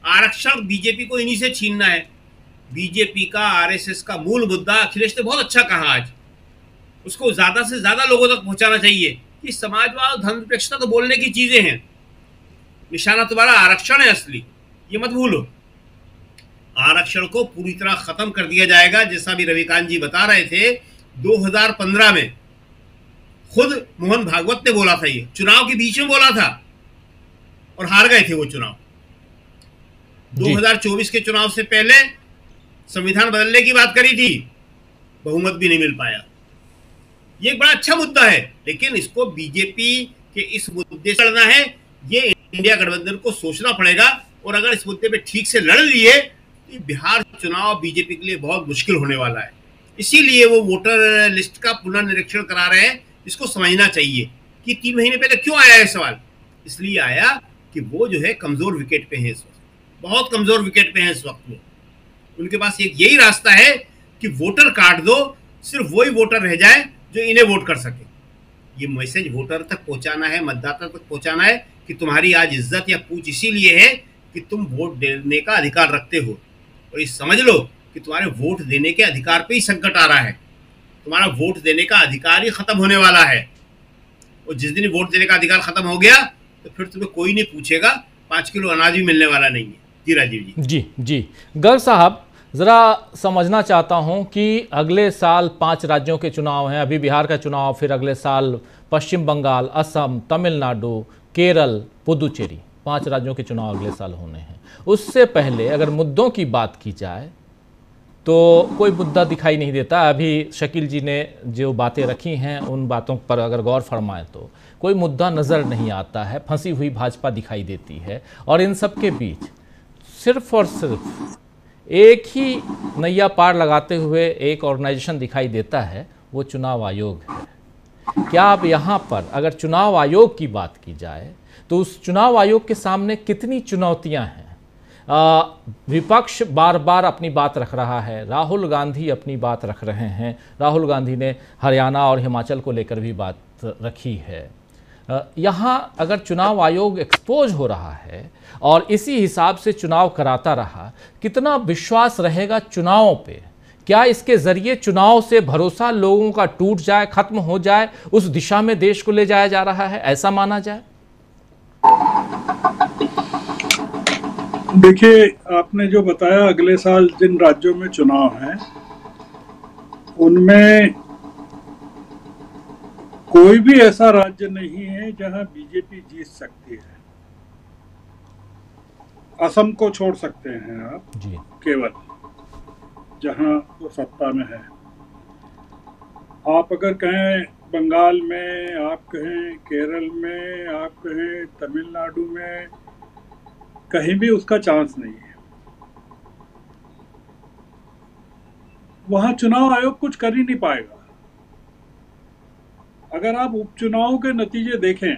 आरक्षण बीजेपी को इन्हीं से छीनना है। बीजेपी का, आरएसएस का मूल मुद्दा अखिलेश ने बहुत अच्छा कहा आज, उसको ज्यादा से ज्यादा लोगों तक पहुंचाना चाहिए कि समाजवाद, धर्मनिरपेक्षता तो बोलने की चीजें हैं, निशाना तुम्हारा आरक्षण है असली, ये मत भूलो। आरक्षण को पूरी तरह खत्म कर दिया जाएगा, जैसा भी रविकांत जी बता रहे थे। 2015 में खुद मोहन भागवत ने बोला था, ये चुनाव के बीच में बोला था और हार गए थे वो चुनाव। 2024 के चुनाव से पहले संविधान बदलने की बात करी थी, बहुमत भी नहीं मिल पाया। ये एक बड़ा अच्छा मुद्दा है, लेकिन इसको बीजेपी के इस मुद्दे से लड़ना है, ये इंडिया गठबंधन को सोचना पड़ेगा। और अगर इस मुद्दे पे ठीक से लड़ लिए तो बिहार चुनाव बीजेपी के लिए बहुत मुश्किल होने वाला है। इसीलिए वो वोटर लिस्ट का पुनर्निरीक्षण करा रहे हैं। इसको समझना चाहिए कि 3 महीने पहले क्यों आया है सवाल। इसलिए आया कि वो जो है कमजोर विकेट पे है इस वक्त, बहुत कमजोर विकेट पे है इस वक्त। वो उनके पास एक यही रास्ता है कि वोटर काट दो, सिर्फ वही वोटर रह जाए जो इन्हें वोट कर सके। ये मैसेज वोटर तक पहुंचाना है, मतदाता तक पहुंचाना है कि तुम्हारी आज इज्जत या पूछ इसीलिए है कि तुम वोट देने का अधिकार रखते हो। और ये समझ लो कि तुम्हारे वोट देने के अधिकार पे ही संकट आ रहा है, तुम्हारा वोट देने का अधिकार ही खत्म होने वाला है। और जिस दिन वोट देने का अधिकार खत्म हो गया तो फिर तुम्हें कोई नहीं पूछेगा, 5 किलो अनाज भी मिलने वाला नहीं है। जी राजीव जी।
जी गर्ग साहब, ज़रा समझना चाहता हूं कि अगले साल 5 राज्यों के चुनाव हैं, अभी बिहार का चुनाव, फिर अगले साल पश्चिम बंगाल, असम, तमिलनाडु, केरल, पुदुचेरी, 5 राज्यों के चुनाव अगले साल होने हैं। उससे पहले अगर मुद्दों की बात की जाए तो कोई मुद्दा दिखाई नहीं देता। अभी शकील जी ने जो बातें रखी हैं उन बातों पर अगर गौर फरमाएं तो कोई मुद्दा नज़र नहीं आता है, फंसी हुई भाजपा दिखाई देती है। और इन सब के बीच सिर्फ और सिर्फ एक ही नैया पार लगाते हुए एक ऑर्गेनाइजेशन दिखाई देता है, वो चुनाव आयोग है। क्या अब यहाँ पर अगर चुनाव आयोग की बात की जाए तो उस चुनाव आयोग के सामने कितनी चुनौतियाँ हैं? विपक्ष बार बार अपनी बात रख रहा है, राहुल गांधी अपनी बात रख रहे हैं, राहुल गांधी ने हरियाणा और हिमाचल को लेकर भी बात रखी है। यहाँ अगर चुनाव आयोग एक्सपोज हो रहा है और इसी हिसाब से चुनाव कराता रहा, कितना विश्वास रहेगा चुनावों पे? क्या इसके जरिए चुनाव से भरोसा लोगों का टूट जाए, खत्म हो जाए, उस दिशा में देश को ले जाया जा रहा है, ऐसा माना जाए?
देखिए, आपने जो बताया अगले साल जिन राज्यों में चुनाव हैं उनमें कोई भी ऐसा राज्य नहीं है जहां बीजेपी जीत सकती है। असम को छोड़ सकते हैं आप जी, केवल जहां वो सत्ता में है। आप अगर कहें बंगाल में, आप कहें केरल में, आप कहें तमिलनाडु में, कहीं भी उसका चांस नहीं है। वहां चुनाव आयोग कुछ कर ही नहीं पाएगा। अगर आप उपचुनाव के नतीजे देखें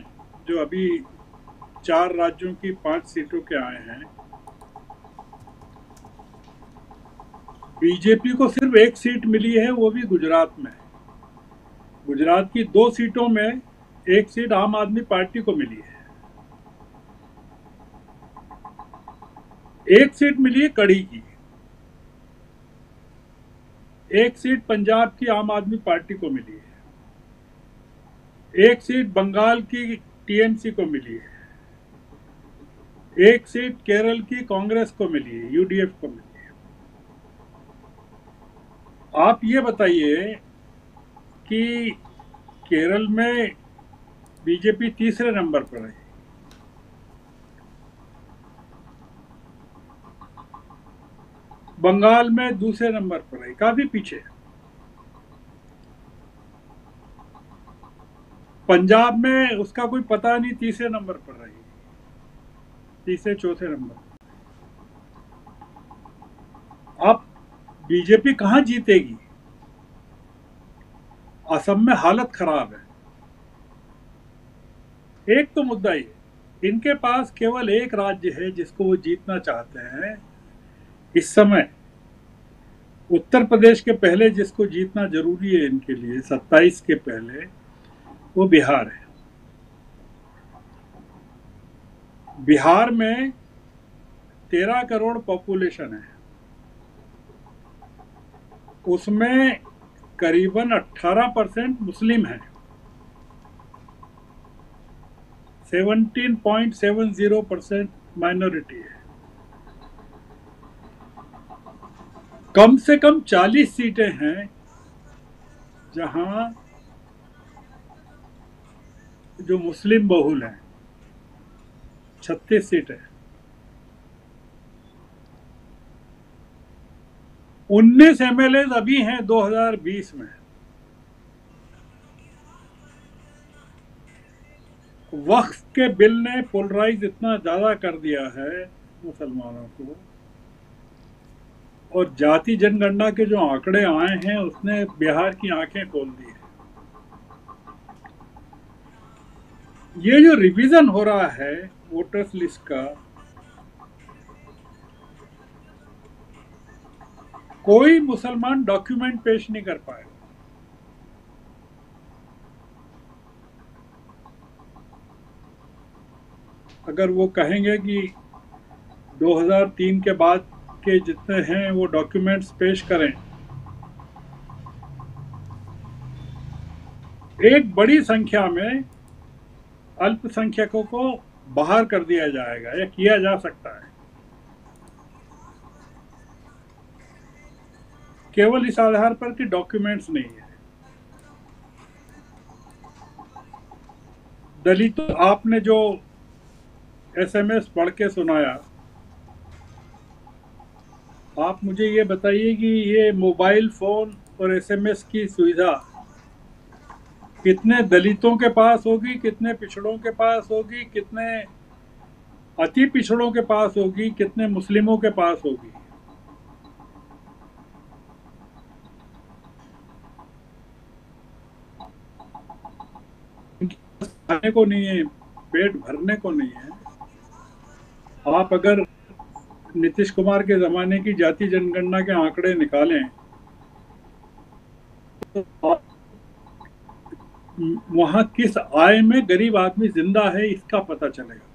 जो अभी 4 राज्यों की 5 सीटों के आए हैं, बीजेपी को सिर्फ 1 सीट मिली है, वो भी गुजरात में। गुजरात की 2 सीटों में 1 सीट आम आदमी पार्टी को मिली है। 1 सीट मिली है कड़ी की, 1 सीट पंजाब की आम आदमी पार्टी को मिली है, 1 सीट बंगाल की टीएमसी को मिली है, 1 सीट केरल की कांग्रेस को मिली है, यूडीएफ को मिली है। आप ये बताइए कि केरल में बीजेपी तीसरे नंबर पर है, बंगाल में दूसरे नंबर पर है, काफी पीछे। पंजाब में उसका कोई पता नहीं, तीसरे नंबर पर रही, तीसरे चौथे नंबर। अब बीजेपी कहां जीतेगी? असम में हालत खराब है। एक तो मुद्दा ये, इनके पास केवल एक राज्य है जिसको वो जीतना चाहते हैं इस समय। उत्तर प्रदेश के पहले जिसको जीतना जरूरी है इनके लिए 27 के पहले, वो बिहार है। बिहार में 13 करोड़ पॉपुलेशन है। उसमें करीबन 18% मुस्लिम हैं, 17.70% माइनॉरिटी है। कम से कम 40 सीटें हैं जहां जो मुस्लिम बहुल हैं, 36 सीटें। 19 एमएलए अभी हैं 2020 में। वक्फ के बिल ने पोलराइज इतना ज्यादा कर दिया है मुसलमानों को, और जाति जनगणना के जो आंकड़े आए हैं उसने बिहार की आंखें खोल दी है। ये जो रिवीजन हो रहा है वोटर्स लिस्ट का, कोई मुसलमान डॉक्यूमेंट पेश नहीं कर पाएगा। अगर वो कहेंगे कि 2003 के बाद के जितने हैं वो डॉक्यूमेंट्स पेश करें, एक बड़ी संख्या में अल्पसंख्यकों को बाहर कर दिया जाएगा या किया जा सकता है, केवल इस आधार पर कि डॉक्यूमेंट्स नहीं है। दलितों, आपने जो एसएमएस पढ़ के सुनाया, आप मुझे ये बताइए कि ये मोबाइल फोन और एसएमएस की सुविधा कितने दलितों के पास होगी, कितने पिछड़ों के पास होगी, कितने अति पिछड़ों के पास होगी, कितने मुस्लिमों के पास होगी? खाने को नहीं है, पेट भरने को नहीं है। आप अगर नीतीश कुमार के जमाने की जाति जनगणना के आंकड़े निकालें तो वहां किस आय में गरीब आदमी जिंदा है इसका पता चलेगा।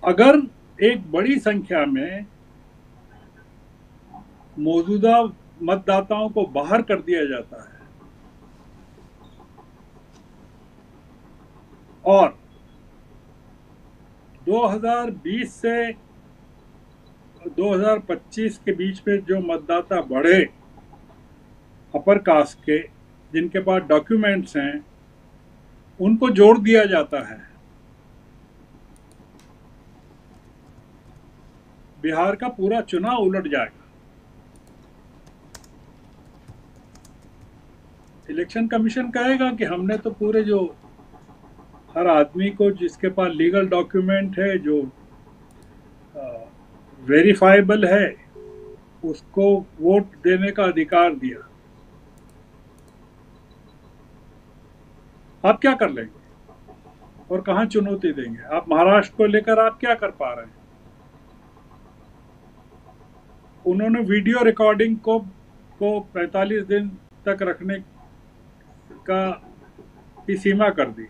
अगर एक बड़ी संख्या में मौजूदा मतदाताओं को बाहर कर दिया जाता है और 2020 से 2025 के बीच में जो मतदाता बढ़े अपर कास्ट के, जिनके पास डॉक्यूमेंट्स हैं, उनको जोड़ दिया जाता है, बिहार का पूरा चुनाव उलट जाएगा। इलेक्शन कमीशन कहेगा कि हमने तो पूरे जो हर आदमी को जिसके पास लीगल डॉक्यूमेंट है, जो वेरीफाइबल है, उसको वोट देने का अधिकार दिया। आप क्या कर लेंगे और कहां चुनौती देंगे? आप महाराष्ट्र को लेकर आप क्या कर पा रहे हैं? उन्होंने वीडियो रिकॉर्डिंग को 45 दिन तक रखने की सीमा कर दी।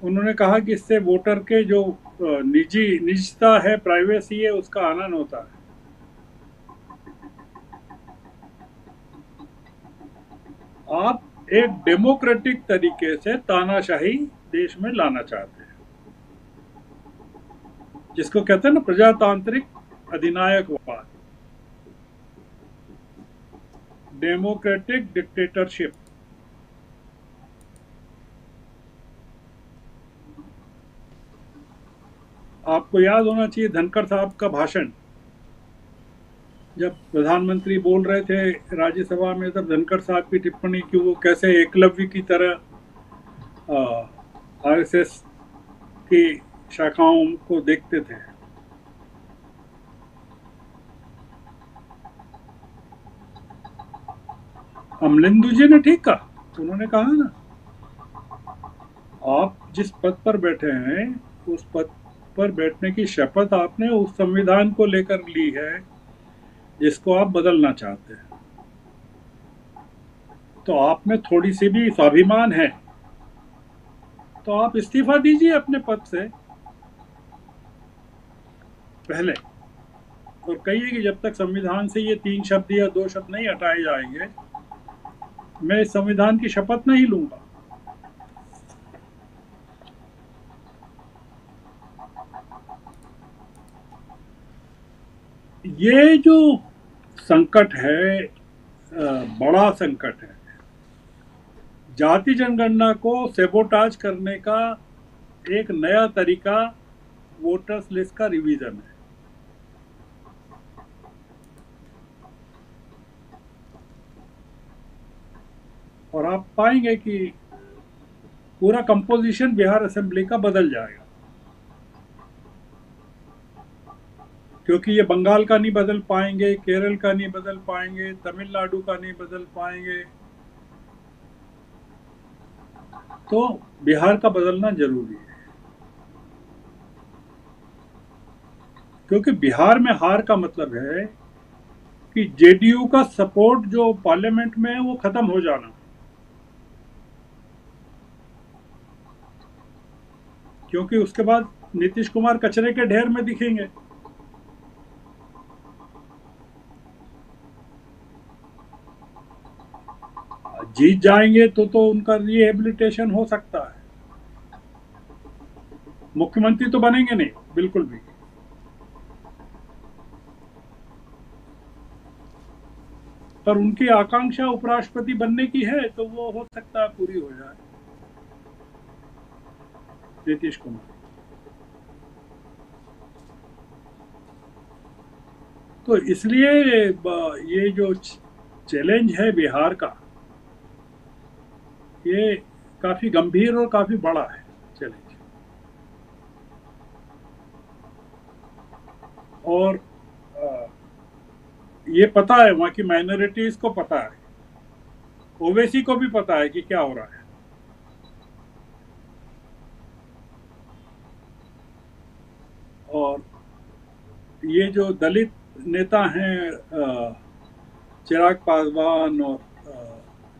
उन्होंने कहा कि इससे वोटर के जो निजता है, प्राइवेसी है, उसका हनन होता है। आप एक डेमोक्रेटिक तरीके से तानाशाही देश में लाना चाहते हैं, जिसको कहते हैं ना प्रजातांत्रिक अधिनायकवाद, डेमोक्रेटिक डिक्टेटरशिप। आपको याद होना चाहिए धनखड़ साहब का भाषण, जब प्रधानमंत्री बोल रहे थे राज्यसभा में, तब धनखड़ साहब की टिप्पणी कि वो कैसे एकलव्य की तरह आरएसएस की शाखाओं को देखते थे। अमलिंदु जी ने ठीक कहा, उन्होंने कहा ना, आप जिस पद पर बैठे हैं उस पद पर बैठने की शपथ आपने उस संविधान को लेकर ली है जिसको आप बदलना चाहते हैं। तो आप में थोड़ी सी भी स्वाभिमान है तो आप इस्तीफा दीजिए अपने पद से। पहले, और कहिए कि जब तक संविधान से ये 3 शब्द या 2 शब्द नहीं हटाए जाएंगे, मैं इस संविधान की शपथ नहीं लूंगा। ये जो संकट है, बड़ा संकट है। जाति जनगणना को सेबोटाज करने का एक नया तरीका वोटर्स लिस्ट का रिवीजन है। और आप पाएंगे कि पूरा कंपोजिशन बिहार असेंबली का बदल जाएगा, क्योंकि ये बंगाल का नहीं बदल पाएंगे, केरल का नहीं बदल पाएंगे, तमिलनाडु का नहीं बदल पाएंगे, तो बिहार का बदलना जरूरी है। क्योंकि बिहार में हार का मतलब है कि जेडीयू का सपोर्ट जो पार्लियामेंट में है वो खत्म हो जाना, क्योंकि उसके बाद नीतीश कुमार कचरे के ढेर में दिखेंगे। जीत जाएंगे तो उनका रिहेबिलिटेशन हो सकता है। मुख्यमंत्री तो बनेंगे नहीं बिल्कुल भी, पर उनकी आकांक्षा उपराष्ट्रपति बनने की है, तो वो हो सकता है पूरी हो जाए। नीतीश कुमार तो इसलिए ये जो चैलेंज है बिहार का, ये काफी गंभीर और काफी बड़ा है चैलेंज। और ये पता है, वहाँ की माइनॉरिटीज को पता है, ओवैसी को भी पता है कि क्या हो रहा है। और ये जो दलित नेता हैं, चिराग पासवान और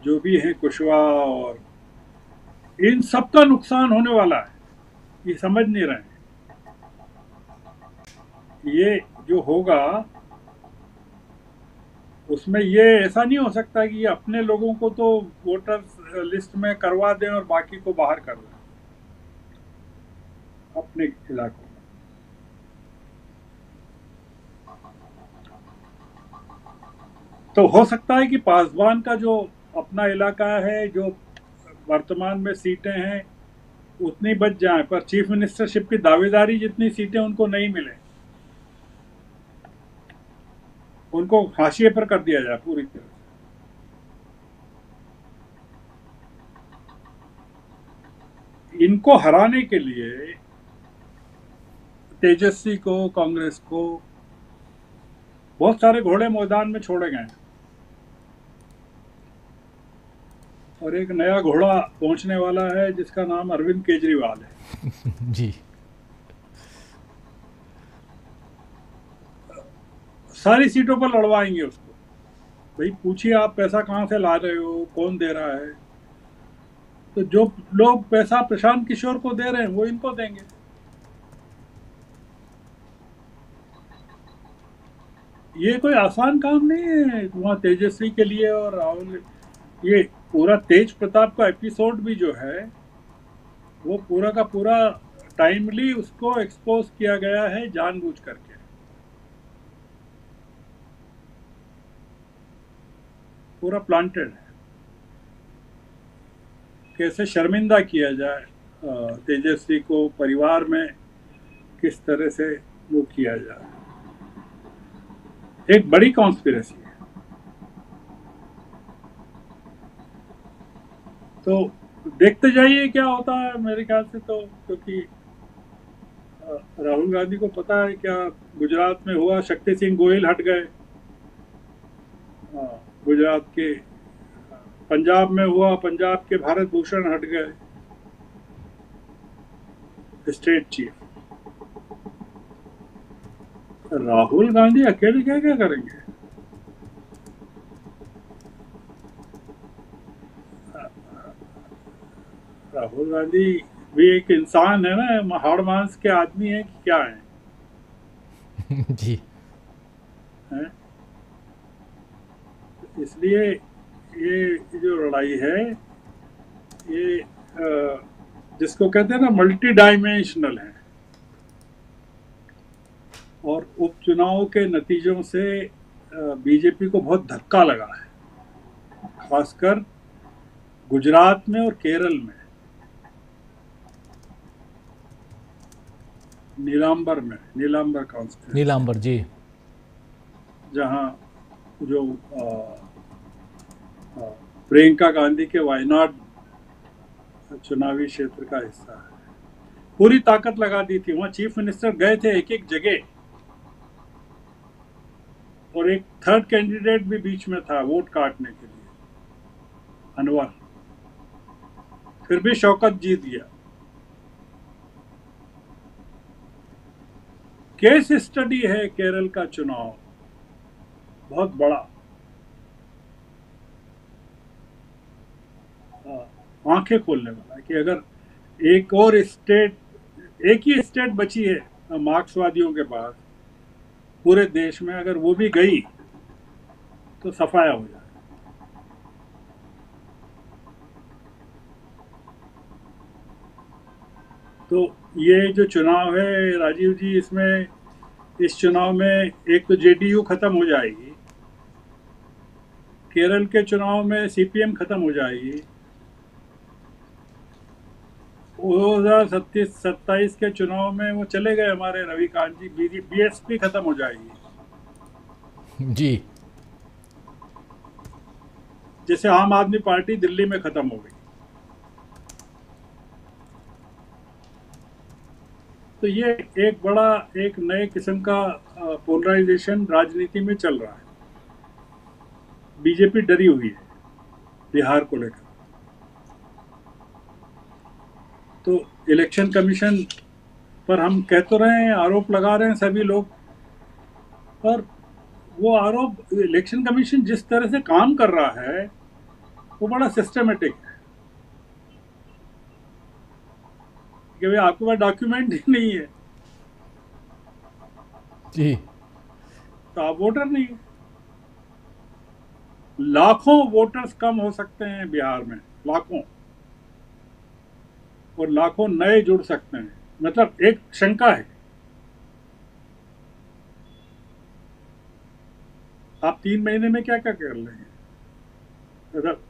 जो भी हैं कुशवाहा, और इन सबका नुकसान होने वाला है, ये समझ नहीं रहे हैं। ये जो होगा उसमें ये ऐसा नहीं हो सकता कि ये अपने लोगों को तो वोटर्स लिस्ट में करवा दें और बाकी को बाहर कर दें अपने इलाकों में। तो हो सकता है कि पासवान का जो अपना इलाका है, जो वर्तमान में सीटें हैं, उतनी बच जाए, पर चीफ मिनिस्टरशिप की दावेदारी जितनी सीटें उनको नहीं मिले, उनको हाशिए पर कर दिया जाए पूरी तरह से। इनको हराने के लिए तेजस्वी को, कांग्रेस को बहुत सारे घोड़े मैदान में छोड़े गए, और एक नया घोड़ा पहुंचने वाला है जिसका नाम अरविंद केजरीवाल है।
जी,
सारी सीटों पर लड़वाएंगे उसको। भाई पूछिए आप पैसा कहाँ से ला रहे हो, कौन दे रहा है? तो जो लोग पैसा प्रशांत किशोर को दे रहे हैं वो इनको देंगे। ये कोई आसान काम नहीं है वहाँ तेजस्वी के लिए और राहुल। ये पूरा तेज प्रताप का एपिसोड भी जो है वो पूरा का पूरा टाइमली उसको एक्सपोज किया गया है जानबूझ करके। पूरा प्लांटेड है, कैसे शर्मिंदा किया जाए तेजस्वी को, परिवार में किस तरह से वो किया जाए। एक बड़ी कॉन्स्पिरेसी है। तो देखते जाइए क्या होता है मेरे ख्याल से। तो क्योंकि राहुल गांधी को पता है क्या गुजरात में हुआ, शक्ति सिंह गोहिल हट गए, गुजरात के, पंजाब में हुआ, पंजाब के भारत भूषण हट गए स्टेट चीफ। राहुल गांधी अकेले क्या क्या करेंगे? राहुल गांधी भी एक इंसान है ना, हाड़ मांस के आदमी है कि क्या है?
जी
है। इसलिए ये जो लड़ाई है ये जिसको कहते हैं ना मल्टी डायमेंशनल है, और उपचुनाव के नतीजों से बीजेपी को बहुत धक्का लगा है, खासकर गुजरात में और केरल में, नीलांबर कॉन्स्टिट्यूंसी,
नीलांबर जी,
जहां जो प्रियंका गांधी के वायनाड चुनावी क्षेत्र का हिस्सा है, पूरी ताकत लगा दी थी। वहां चीफ मिनिस्टर गए थे एक एक जगह, और एक थर्ड कैंडिडेट भी बीच में था वोट काटने के लिए, अनवर, फिर भी शौकत जीत गया। केस स्टडी है केरल का चुनाव, बहुत बड़ा, आंखें खोलने वाला है कि अगर एक और स्टेट, एक ही स्टेट बची है मार्क्सवादियों के पास पूरे देश में, अगर वो भी गई तो सफाया हो जाए। तो ये जो चुनाव है राजीव जी, इसमें इस चुनाव में एक तो जेडीयू खत्म हो जाएगी, केरल के चुनाव में सीपीएम खत्म हो जाएगी, 2027 के चुनाव में वो चले गए हमारे रविकांत जी, बीएसपी खत्म हो जाएगी
जी,
जैसे आम आदमी पार्टी दिल्ली में खत्म हो गई। तो ये एक बड़ा, एक नए किस्म का पोलराइजेशन राजनीति में चल रहा है। बीजेपी डरी हुई है बिहार को लेकर। तो इलेक्शन कमीशन पर हम कह तो रहे हैं, आरोप लगा रहे हैं सभी लोग, और वो आरोप, इलेक्शन कमीशन जिस तरह से काम कर रहा है वो बड़ा सिस्टमेटिक है कि भाई आपके पास डॉक्यूमेंट ही नहीं है
जी,
तो आप वोटर नहीं है। लाखों वोटर्स कम हो सकते हैं बिहार में, लाखों, और लाखों नए जुड़ सकते हैं। मतलब एक शंका है, आप 3 महीने में क्या क्या कर लेंगे? मतलब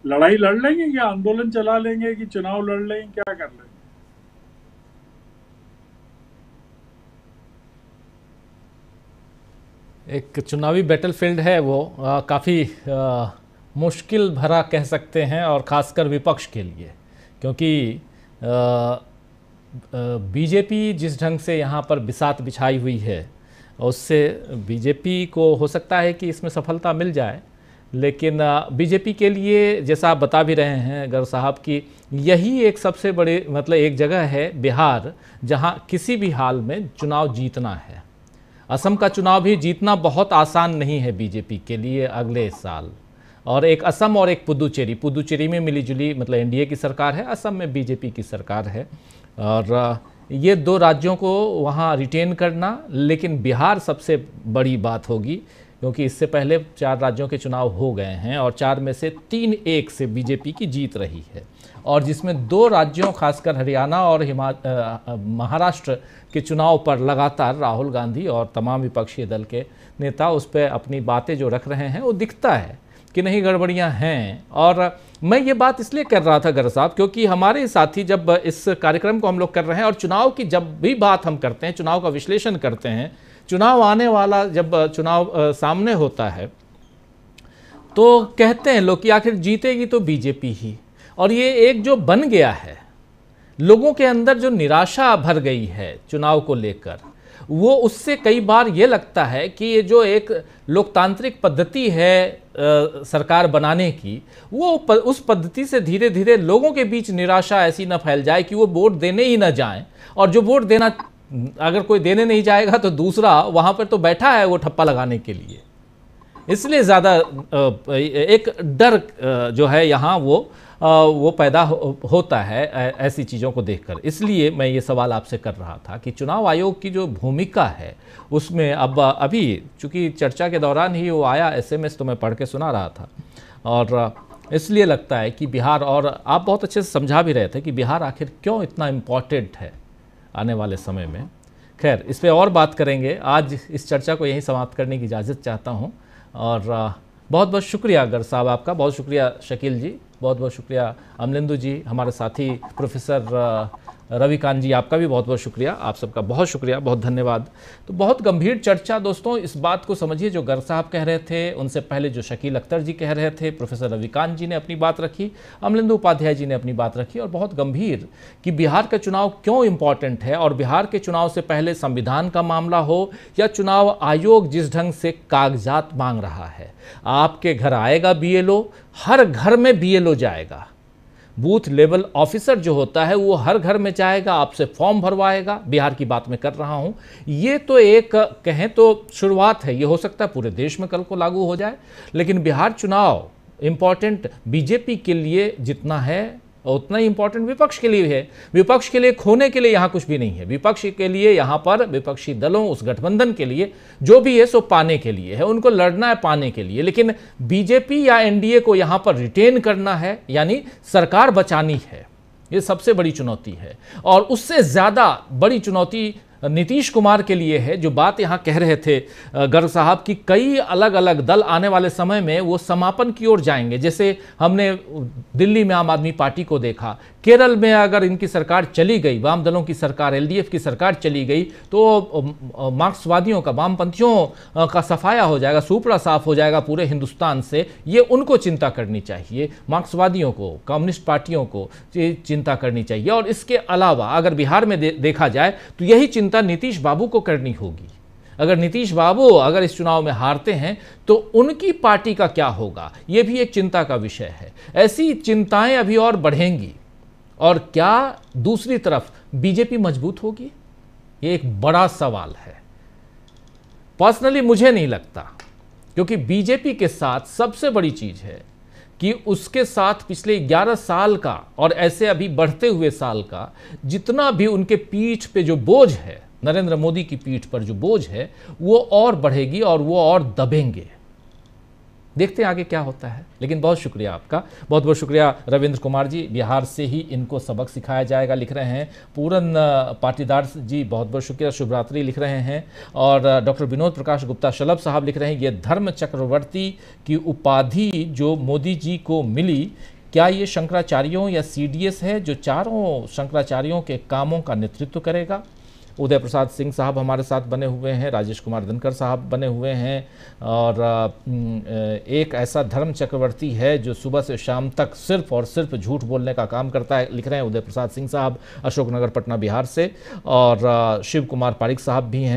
लड़ाई लड़ लेंगे या आंदोलन चला लेंगे कि चुनाव लड़ लेंगे, क्या कर लेंगे?
एक चुनावी बैटलफील्ड है वो, काफ़ी मुश्किल भरा कह सकते हैं, और ख़ासकर विपक्ष के लिए, क्योंकि बीजेपी जिस ढंग से यहाँ पर बिसात बिछाई हुई है, उससे बीजेपी को हो सकता है कि इसमें सफलता मिल जाए, लेकिन बीजेपी के लिए, जैसा आप बता भी रहे हैं गर्ग साहब, की यही एक सबसे बड़े, मतलब एक जगह है बिहार जहाँ किसी भी हाल में चुनाव जीतना है। असम का चुनाव भी जीतना बहुत आसान नहीं है बीजेपी के लिए अगले साल, और एक असम और एक पुदुचेरी में मिलीजुली, मतलब एनडीए की सरकार है, असम में बीजेपी की सरकार है, और ये 2 राज्यों को वहाँ रिटेन करना, लेकिन बिहार सबसे बड़ी बात होगी, क्योंकि इससे पहले 4 राज्यों के चुनाव हो गए हैं और 4 में से 3-1 से बीजेपी की जीत रही है, और जिसमें 2 राज्यों खासकर हरियाणा और महाराष्ट्र के चुनाव पर लगातार राहुल गांधी और तमाम विपक्षी दल के नेता उस पर अपनी बातें जो रख रहे हैं, वो दिखता है कि नहीं गड़बड़ियां हैं। और मैं ये बात इसलिए कर रहा था गर्ग साहब, क्योंकि हमारे साथी जब इस कार्यक्रम को हम लोग कर रहे हैं और चुनाव की जब भी बात हम करते हैं, चुनाव का विश्लेषण करते हैं, चुनाव आने वाला जब चुनाव सामने होता है, तो कहते हैं लोग कि आखिर जीतेगी तो बीजेपी ही। और ये एक जो बन गया है, लोगों के अंदर जो निराशा भर गई है चुनाव को लेकर, वो उससे कई बार ये लगता है कि ये जो एक लोकतांत्रिक पद्धति है सरकार बनाने की, वो उस पद्धति से धीरे धीरे लोगों के बीच निराशा ऐसी न फैल जाए कि वो वोट देने ही न जाएं, और जो वोट देना, अगर कोई देने नहीं जाएगा तो दूसरा वहाँ पर तो बैठा है वो ठप्पा लगाने के लिए। इसलिए ज़्यादा एक डर जो है यहाँ वो पैदा होता है ऐसी चीज़ों को देखकर। इसलिए मैं ये सवाल आपसे कर रहा था कि चुनाव आयोग की जो भूमिका है उसमें अब अभी चूँकि चर्चा के दौरान ही वो आया SMS तो मैं पढ़ के सुना रहा था, और इसलिए लगता है कि बिहार, और आप बहुत अच्छे से समझा भी रहे थे कि बिहार आखिर क्यों इतना इम्पॉर्टेंट है आने वाले समय में। खैर, इस पे और बात करेंगे। आज इस चर्चा को यहीं समाप्त करने की इजाज़त चाहता हूँ, और बहुत बहुत शुक्रिया गर्ग साहब आपका, बहुत शुक्रिया शकील जी, बहुत बहुत शुक्रिया अमलेंदु जी, हमारे साथी प्रोफेसर रविकांत जी, आपका भी बहुत बहुत शुक्रिया, आप सबका बहुत शुक्रिया, बहुत धन्यवाद। तो बहुत गंभीर चर्चा दोस्तों, इस बात को समझिए जो गर्ग साहब कह रहे थे, उनसे पहले जो शकील अख्तर जी कह रहे थे, प्रोफेसर रविकांत जी ने अपनी बात रखी, अमलेंदु उपाध्याय जी ने अपनी बात रखी, और बहुत गंभीर कि बिहार का चुनाव क्यों इम्पॉर्टेंट है, और बिहार के चुनाव से पहले संविधान का मामला हो या चुनाव आयोग जिस ढंग से कागजात मांग रहा है। आपके घर आएगा BLO, हर घर में BLO जाएगा, बूथ लेवल ऑफिसर जो होता है वो हर घर में जाएगा, आपसे फॉर्म भरवाएगा। बिहार की बात मैं कर रहा हूं। ये तो एक कहें तो शुरुआत है, ये हो सकता है पूरे देश में कल को लागू हो जाए, लेकिन बिहार चुनाव इंपॉर्टेंट बीजेपी के लिए जितना है उतना ही इंपॉर्टेंट विपक्ष के लिए है। विपक्ष के लिए खोने के लिए यहाँ कुछ भी नहीं है, विपक्ष के लिए यहाँ पर विपक्षी दलों, उस गठबंधन के लिए जो भी है सो पाने के लिए है, उनको लड़ना है पाने के लिए। लेकिन बीजेपी या NDA को यहाँ पर रिटेन करना है, यानी सरकार बचानी है, ये सबसे बड़ी चुनौती है। और उससे ज़्यादा बड़ी चुनौती नीतीश कुमार के लिए है, जो बात यहाँ कह रहे थे गर्ग साहब की कई अलग अलग दल आने वाले समय में वो समापन की ओर जाएंगे। जैसे हमने दिल्ली में आम आदमी पार्टी को देखा, केरल में अगर इनकी सरकार चली गई, वाम दलों की सरकार, LDF की सरकार चली गई, तो मार्क्सवादियों का, वामपंथियों का सफाया हो जाएगा, सुपड़ा साफ हो जाएगा पूरे हिंदुस्तान से। ये उनको चिंता करनी चाहिए, मार्क्सवादियों को, कम्युनिस्ट पार्टियों को चिंता करनी चाहिए। और इसके अलावा अगर बिहार में देखा जाए तो यही चिंता नीतीश बाबू को करनी होगी। अगर नीतीश बाबू अगर इस चुनाव में हारते हैं तो उनकी पार्टी का क्या होगा, यह भी एक चिंता का विषय है। ऐसी चिंताएं अभी और बढ़ेंगी, और क्या दूसरी तरफ बीजेपी मजबूत होगी, ये एक बड़ा सवाल है। पर्सनली मुझे नहीं लगता, क्योंकि बीजेपी के साथ सबसे बड़ी चीज है कि उसके साथ पिछले 11 साल का और ऐसे अभी बढ़ते हुए साल का जितना भी उनके पीठ पे जो बोझ है, नरेंद्र मोदी की पीठ पर जो बोझ है, वो और बढ़ेगी और वो और दबेंगे। देखते हैं आगे क्या होता है। लेकिन बहुत शुक्रिया आपका, बहुत बहुत शुक्रिया रविंद्र कुमार जी, बिहार से ही इनको सबक सिखाया जाएगा लिख रहे हैं। पूरन पाटीदार जी बहुत बहुत शुक्रिया, शुभरात्रि लिख रहे हैं। और डॉक्टर विनोद प्रकाश गुप्ता शलभ साहब लिख रहे हैं, ये धर्म चक्रवर्ती की उपाधि जो मोदी जी को मिली, क्या ये शंकराचार्यों या CDS है जो चारों शंकराचार्यों के कामों का नेतृत्व करेगा। उदय प्रसाद सिंह साहब हमारे साथ बने हुए हैं, राजेश कुमार धनकर साहब बने हुए हैं। और एक ऐसा धर्म चक्रवर्ती है जो सुबह से शाम तक सिर्फ और सिर्फ झूठ बोलने का काम करता है, लिख रहे हैं उदय प्रसाद सिंह साहब, अशोकनगर पटना बिहार से। और शिव कुमार पारिक साहब भी हैं।